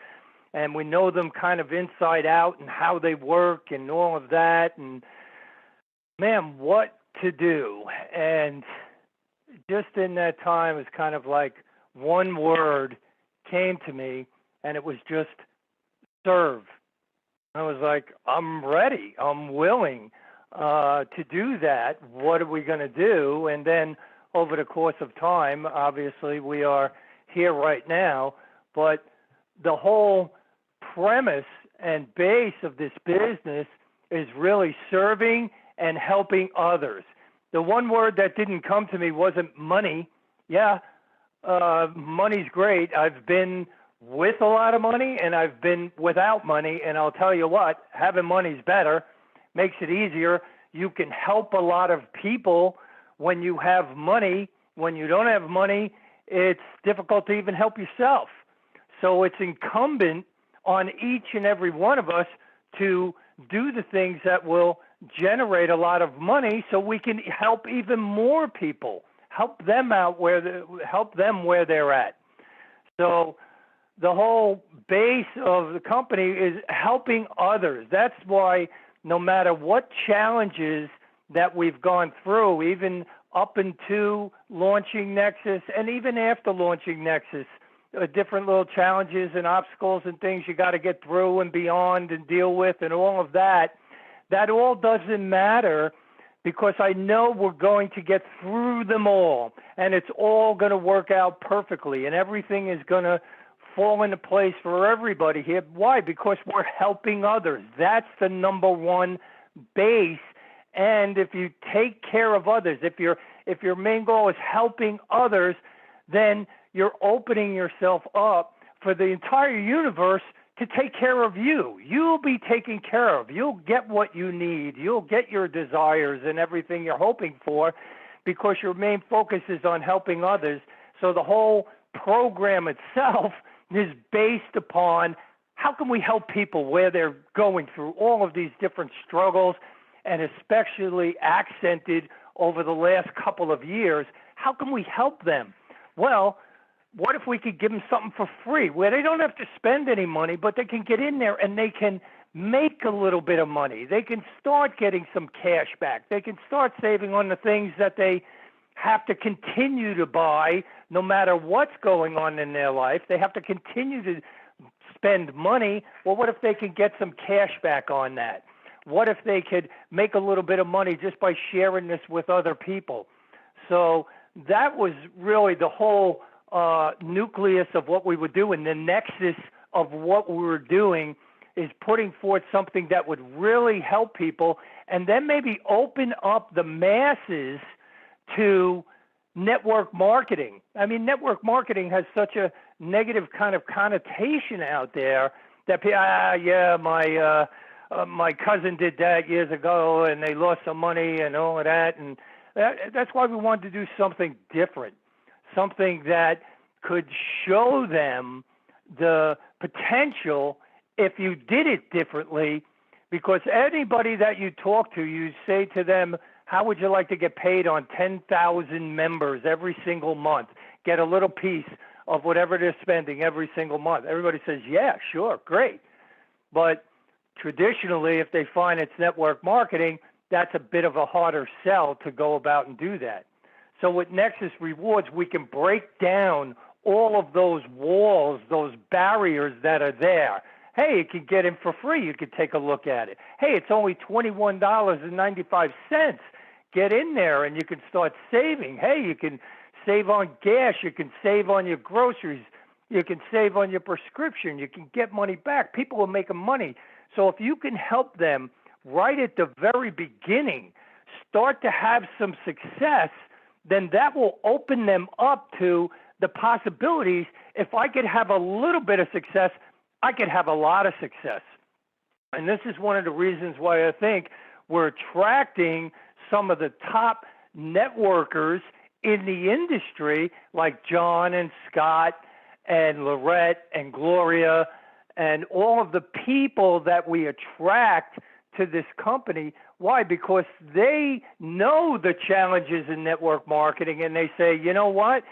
and we know them kind of inside out and how they work and all of that. And, man, what to do? And just in that time, it's kind of like one word came to me, and it was just serve. I was like, I'm ready. I'm willing to do that. What are we going to do? And then over the course of time, obviously, we are here right now. But the whole premise and base of this business is really serving and helping others. The one word that didn't come to me wasn't money. Yeah, money's great. I've been with a lot of money and I've been without money, and I'll tell you what, having money's better, makes it easier. You can help a lot of people when you have money. When you don't have money, it's difficult to even help yourself. So it's incumbent on each and every one of us to do the things that will generate a lot of money so we can help even more people, help them out where they're at. So the whole base of the company is helping others. That's why no matter what challenges that we've gone through, even up into launching Nexus and even after launching Nexus, different little challenges and obstacles and things you got to get through and beyond and deal with and all of that, that all doesn't matter, because I know we're going to get through them all, and it's all going to work out perfectly, and everything is going to fall into place for everybody here. Why? Because we're helping others. That's the number one base. And if you take care of others, if your main goal is helping others, then you're opening yourself up for the entire universe to take care of you. You'll be taken care of. You'll get what you need. You'll get your desires and everything you're hoping for, because your main focus is on helping others. So the whole program itself is based upon how can we help people where they're going through all of these different struggles, and especially accented over the last couple of years, how can we help them? Well, what if we could give them something for free where they don't have to spend any money, but they can get in there and they can make a little bit of money. They can start getting some cash back. They can start saving on the things that they have to continue to buy no matter what's going on in their life. They have to continue to spend money. Well, what if they can get some cash back on that? What if they could make a little bit of money just by sharing this with other people? So that was really the whole nucleus of what we would do, and the nexus of what we were doing is putting forth something that would really help people, and then maybe open up the masses to network marketing. I mean, network marketing has such a negative kind of connotation out there that my cousin did that years ago and they lost some money and all of that, and that's why we wanted to do something different, something that could show them the potential if you did it differently. Because anybody that you talk to, you say to them, how would you like to get paid on 10,000 members every single month? Get a little piece of whatever they're spending every single month. Everybody says, yeah, sure, great. But traditionally, if they find it's network marketing, that's a bit of a harder sell to go about and do that. So with Nexus Rewards, we can break down all of those walls, those barriers that are there. Hey, you can get in for free. You can take a look at it. Hey, it's only $21.95. Get in there and you can start saving. Hey, you can save on gas. You can save on your groceries. You can save on your prescription. You can get money back. People are making money. So if you can help them right at the very beginning start to have some success, then that will open them up to the possibilities. If I could have a little bit of success, I could have a lot of success. And this is one of the reasons why I think we're attracting some of the top networkers in the industry, like John and Scott and Lorette and Gloria and all of the people that we attract to this company. Why? Because they know the challenges in network marketing, and they say, you know what?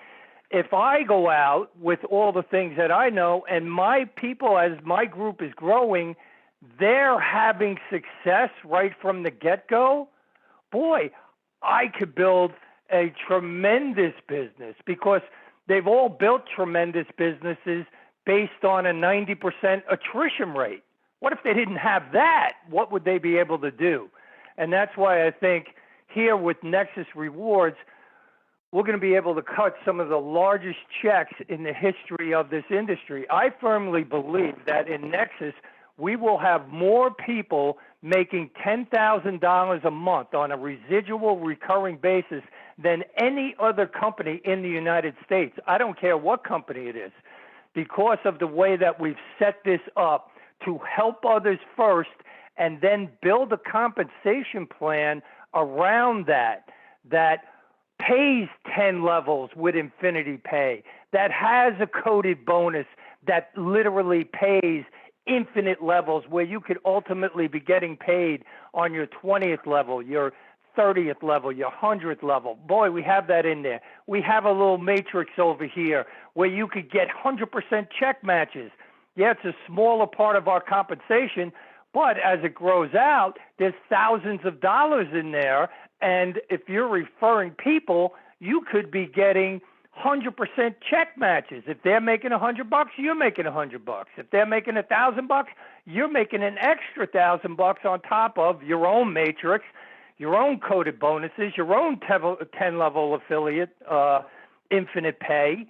If I go out with all the things that I know and my people, as my group is growing, they're having success right from the get-go, boy, I could build a tremendous business, because they've all built tremendous businesses based on a 90% attrition rate. What if they didn't have that? What would they be able to do? And that's why I think here with Nexus Rewards, we're going to be able to cut some of the largest checks in the history of this industry. I firmly believe that in Nexus, we will have more people making $10,000 a month on a residual recurring basis than any other company in the United States. I don't care what company it is, because of the way that we've set this up to help others first and then build a compensation plan around that pays 10 levels with infinity pay, that has a coded bonus that literally pays infinite levels, where you could ultimately be getting paid on your 20th level, your 30th level, your 100th level. Boy, we have that in there. We have a little matrix over here where you could get 100% check matches. Yeah, it's a smaller part of our compensation, but as it grows out, there's thousands of dollars in there. And if you're referring people, you could be getting 100% check matches. If they're making $100, you're making $100. If they're making $1,000, you're making an extra $1,000 on top of your own matrix, your own coded bonuses, your own 10-level affiliate, infinite pay.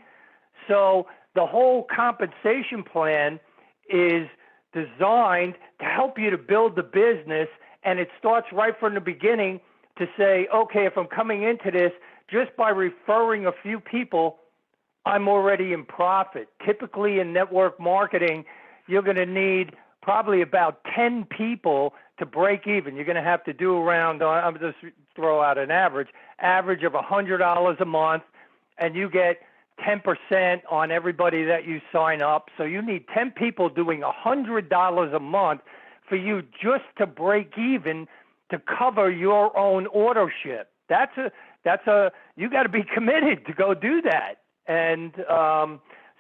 So the whole compensation plan is designed to help you to build the business, and it starts right from the beginning to say, okay, if I'm coming into this, just by referring a few people, I'm already in profit. Typically in network marketing, you're going to need probably about 10 people to break even. You're going to have to do around, I'm just throw out an average of $100 a month, and you get 10% on everybody that you sign up. So you need 10 people doing $100 a month for you just to break even to cover your own order ship. You got to be committed to go do that. And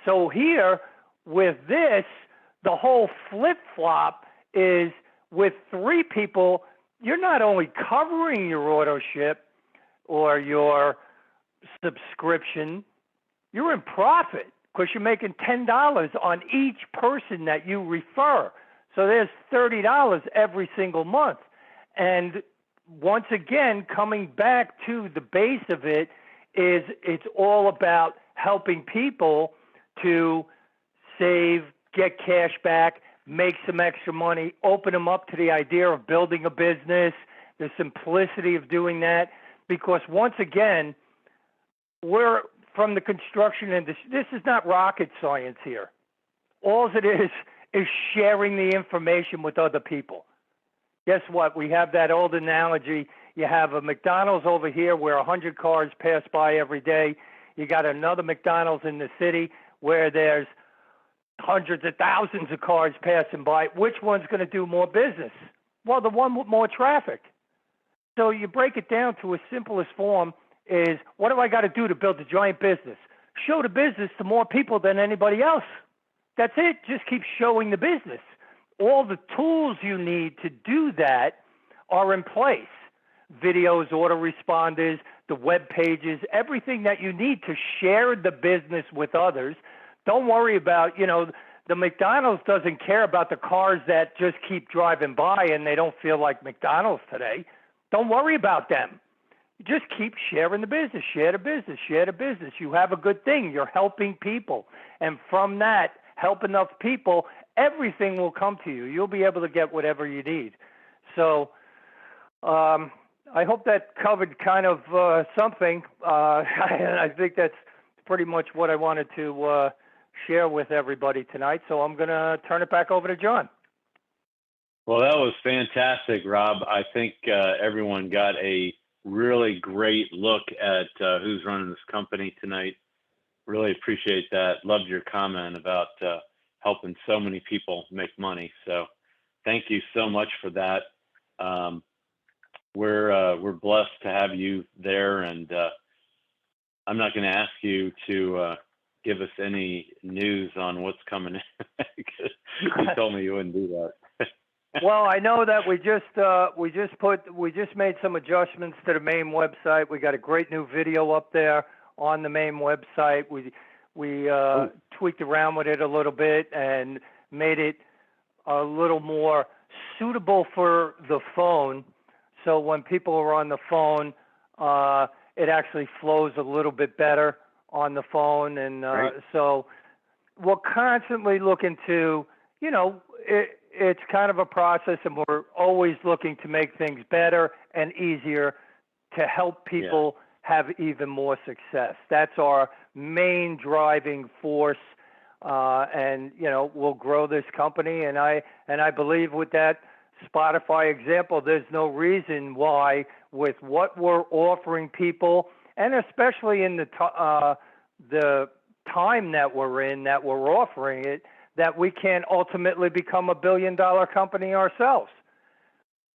so here with this, the whole flip-flop is with 3 people, you're not only covering your order ship or your subscription, you're in profit because you're making $10 on each person that you refer. So there's $30 every single month. And once again, coming back to the base of it is it's all about helping people to save, get cash back, make some extra money, open them up to the idea of building a business, the simplicity of doing that. Because once again, we're from the construction industry. This is not rocket science here. All it is sharing the information with other people. Guess what? We have that old analogy. You have a McDonald's over here where 100 cars pass by every day. You got another McDonald's in the city where there's hundreds of thousands of cars passing by. Which one's going to do more business? Well, the one with more traffic. So you break it down to its simplest form is, what do I got to do to build a giant business? Show the business to more people than anybody else. That's it. Just keep showing the business. All the tools you need to do that are in place. Videos, autoresponders, the web pages, everything that you need to share the business with others. Don't worry about, the McDonald's doesn't care about the cars that just keep driving by and they don't feel like McDonald's today. Don't worry about them. Just keep sharing the business, share the business, share the business. You have a good thing. You're helping people. And from that, help enough people, everything will come to you. You'll be able to get whatever you need. So I hope that covered kind of something. I think that's pretty much what I wanted to share with everybody tonight. So I'm going to turn it back over to John. Well, that was fantastic, Rob. I think everyone got a really great look at who's running this company tonight. Really appreciate that. Loved your comment about helping so many people make money. So thank you so much for that. We're blessed to have you there, and I'm not going to ask you to give us any news on what's coming in. You told me you wouldn't do that. Well, I know that we just made some adjustments to the main website. We got a great new video up there on the main website. We tweaked around with it a little bit and made it a little more suitable for the phone. So when people are on the phone, it actually flows a little bit better on the phone. And so we're constantly looking to, it's kind of a process, and we're always looking to make things better and easier to help people have even more success. That's our main driving force, and we'll grow this company. And I believe with that Spotify example, there's no reason why, with what we're offering people, and especially in the time that we're in, that we're offering it, that we can ultimately become $1 billion company ourselves.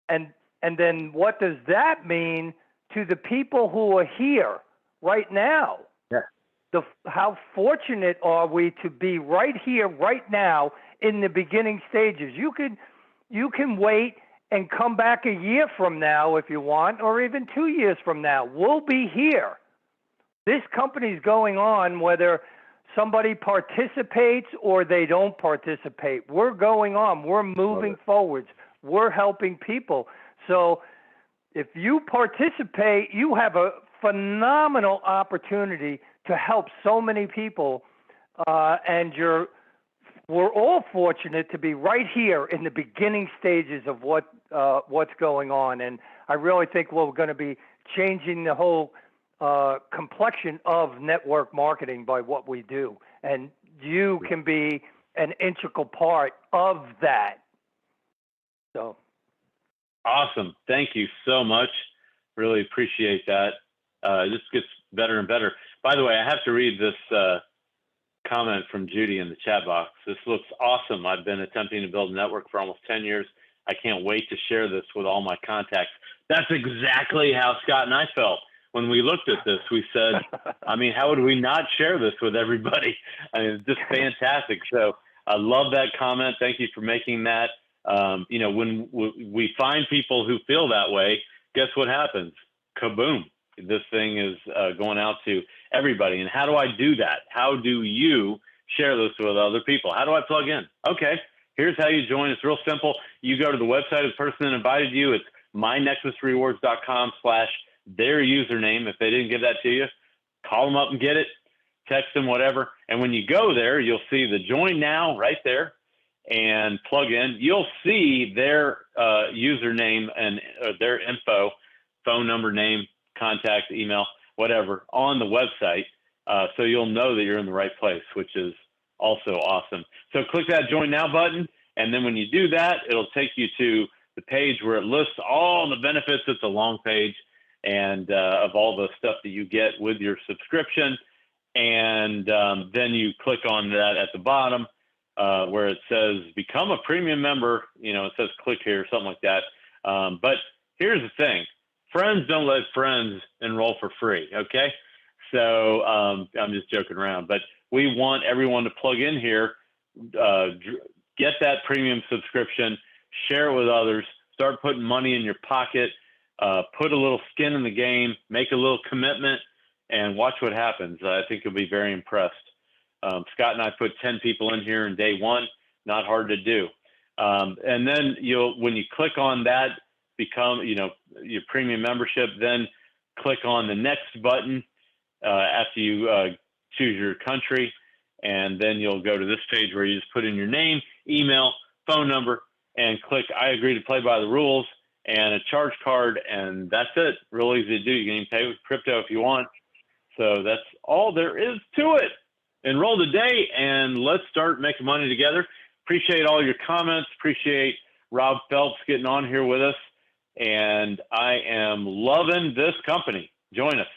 And then what does that mean to the people who are here right now? Yeah. How fortunate are we to be right here, right now, in the beginning stages? You can wait and come back a year from now if you want, or even 2 years from now. We'll be here. This company's going on whether somebody participates or they don't participate. We're going on. We're moving forwards. We're helping people. So if you participate, you have a phenomenal opportunity to help so many people. And we're all fortunate to be right here in the beginning stages of what's going on. And I really think we're going to be changing the whole complexion of network marketing by what we do. And you can be an integral part of that. So awesome. Thank you so much. Really appreciate that. This gets better and better. By the way, I have to read this comment from Judy in the chat box. This looks awesome. I've been attempting to build a network for almost 10 years. I can't wait to share this with all my contacts. That's exactly how Scott and I felt. When we looked at this, we said, how would we not share this with everybody? It's just fantastic. So I love that comment. Thank you for making that. When we find people who feel that way, guess what happens? Kaboom. This thing is going out to everybody. And how do I do that? How do you share this with other people? How do I plug in? Okay, here's how you join. It's real simple. You go to the website of the person that invited you. It's mynexusrewards.com/their username. If they didn't give that to you, call them up and get it, text them, whatever. And when you go there, you'll see the join now right there and plug in. You'll see their username and their info, phone number, name, contact, email, whatever, on the website. So you'll know that you're in the right place, which is also awesome. So click that join now button. And then when you do that, it'll take you to the page where it lists all the benefits. It's a long page and of all the stuff that you get with your subscription. And then you click on that at the bottom where it says become a premium member. You know, it says click here, something like that. But here's the thing. Friends don't let friends enroll for free, okay? So I'm just joking around. But we want everyone to plug in here, get that premium subscription, share it with others, start putting money in your pocket, put a little skin in the game, make a little commitment, and watch what happens. I think you'll be very impressed. Scott and I put 10 people in here in day one, not hard to do. And then when you click on that, become, your premium membership, then click on the next button after you choose your country. And then you'll go to this page where you just put in your name, email, phone number, and click I agree to play by the rules and a charge card. And that's it. Real easy to do. You can even pay with crypto if you want. So that's all there is to it. Enroll today and let's start making money together. Appreciate all your comments. Appreciate Rob Phelps getting on here with us. And I am loving this company. Join us.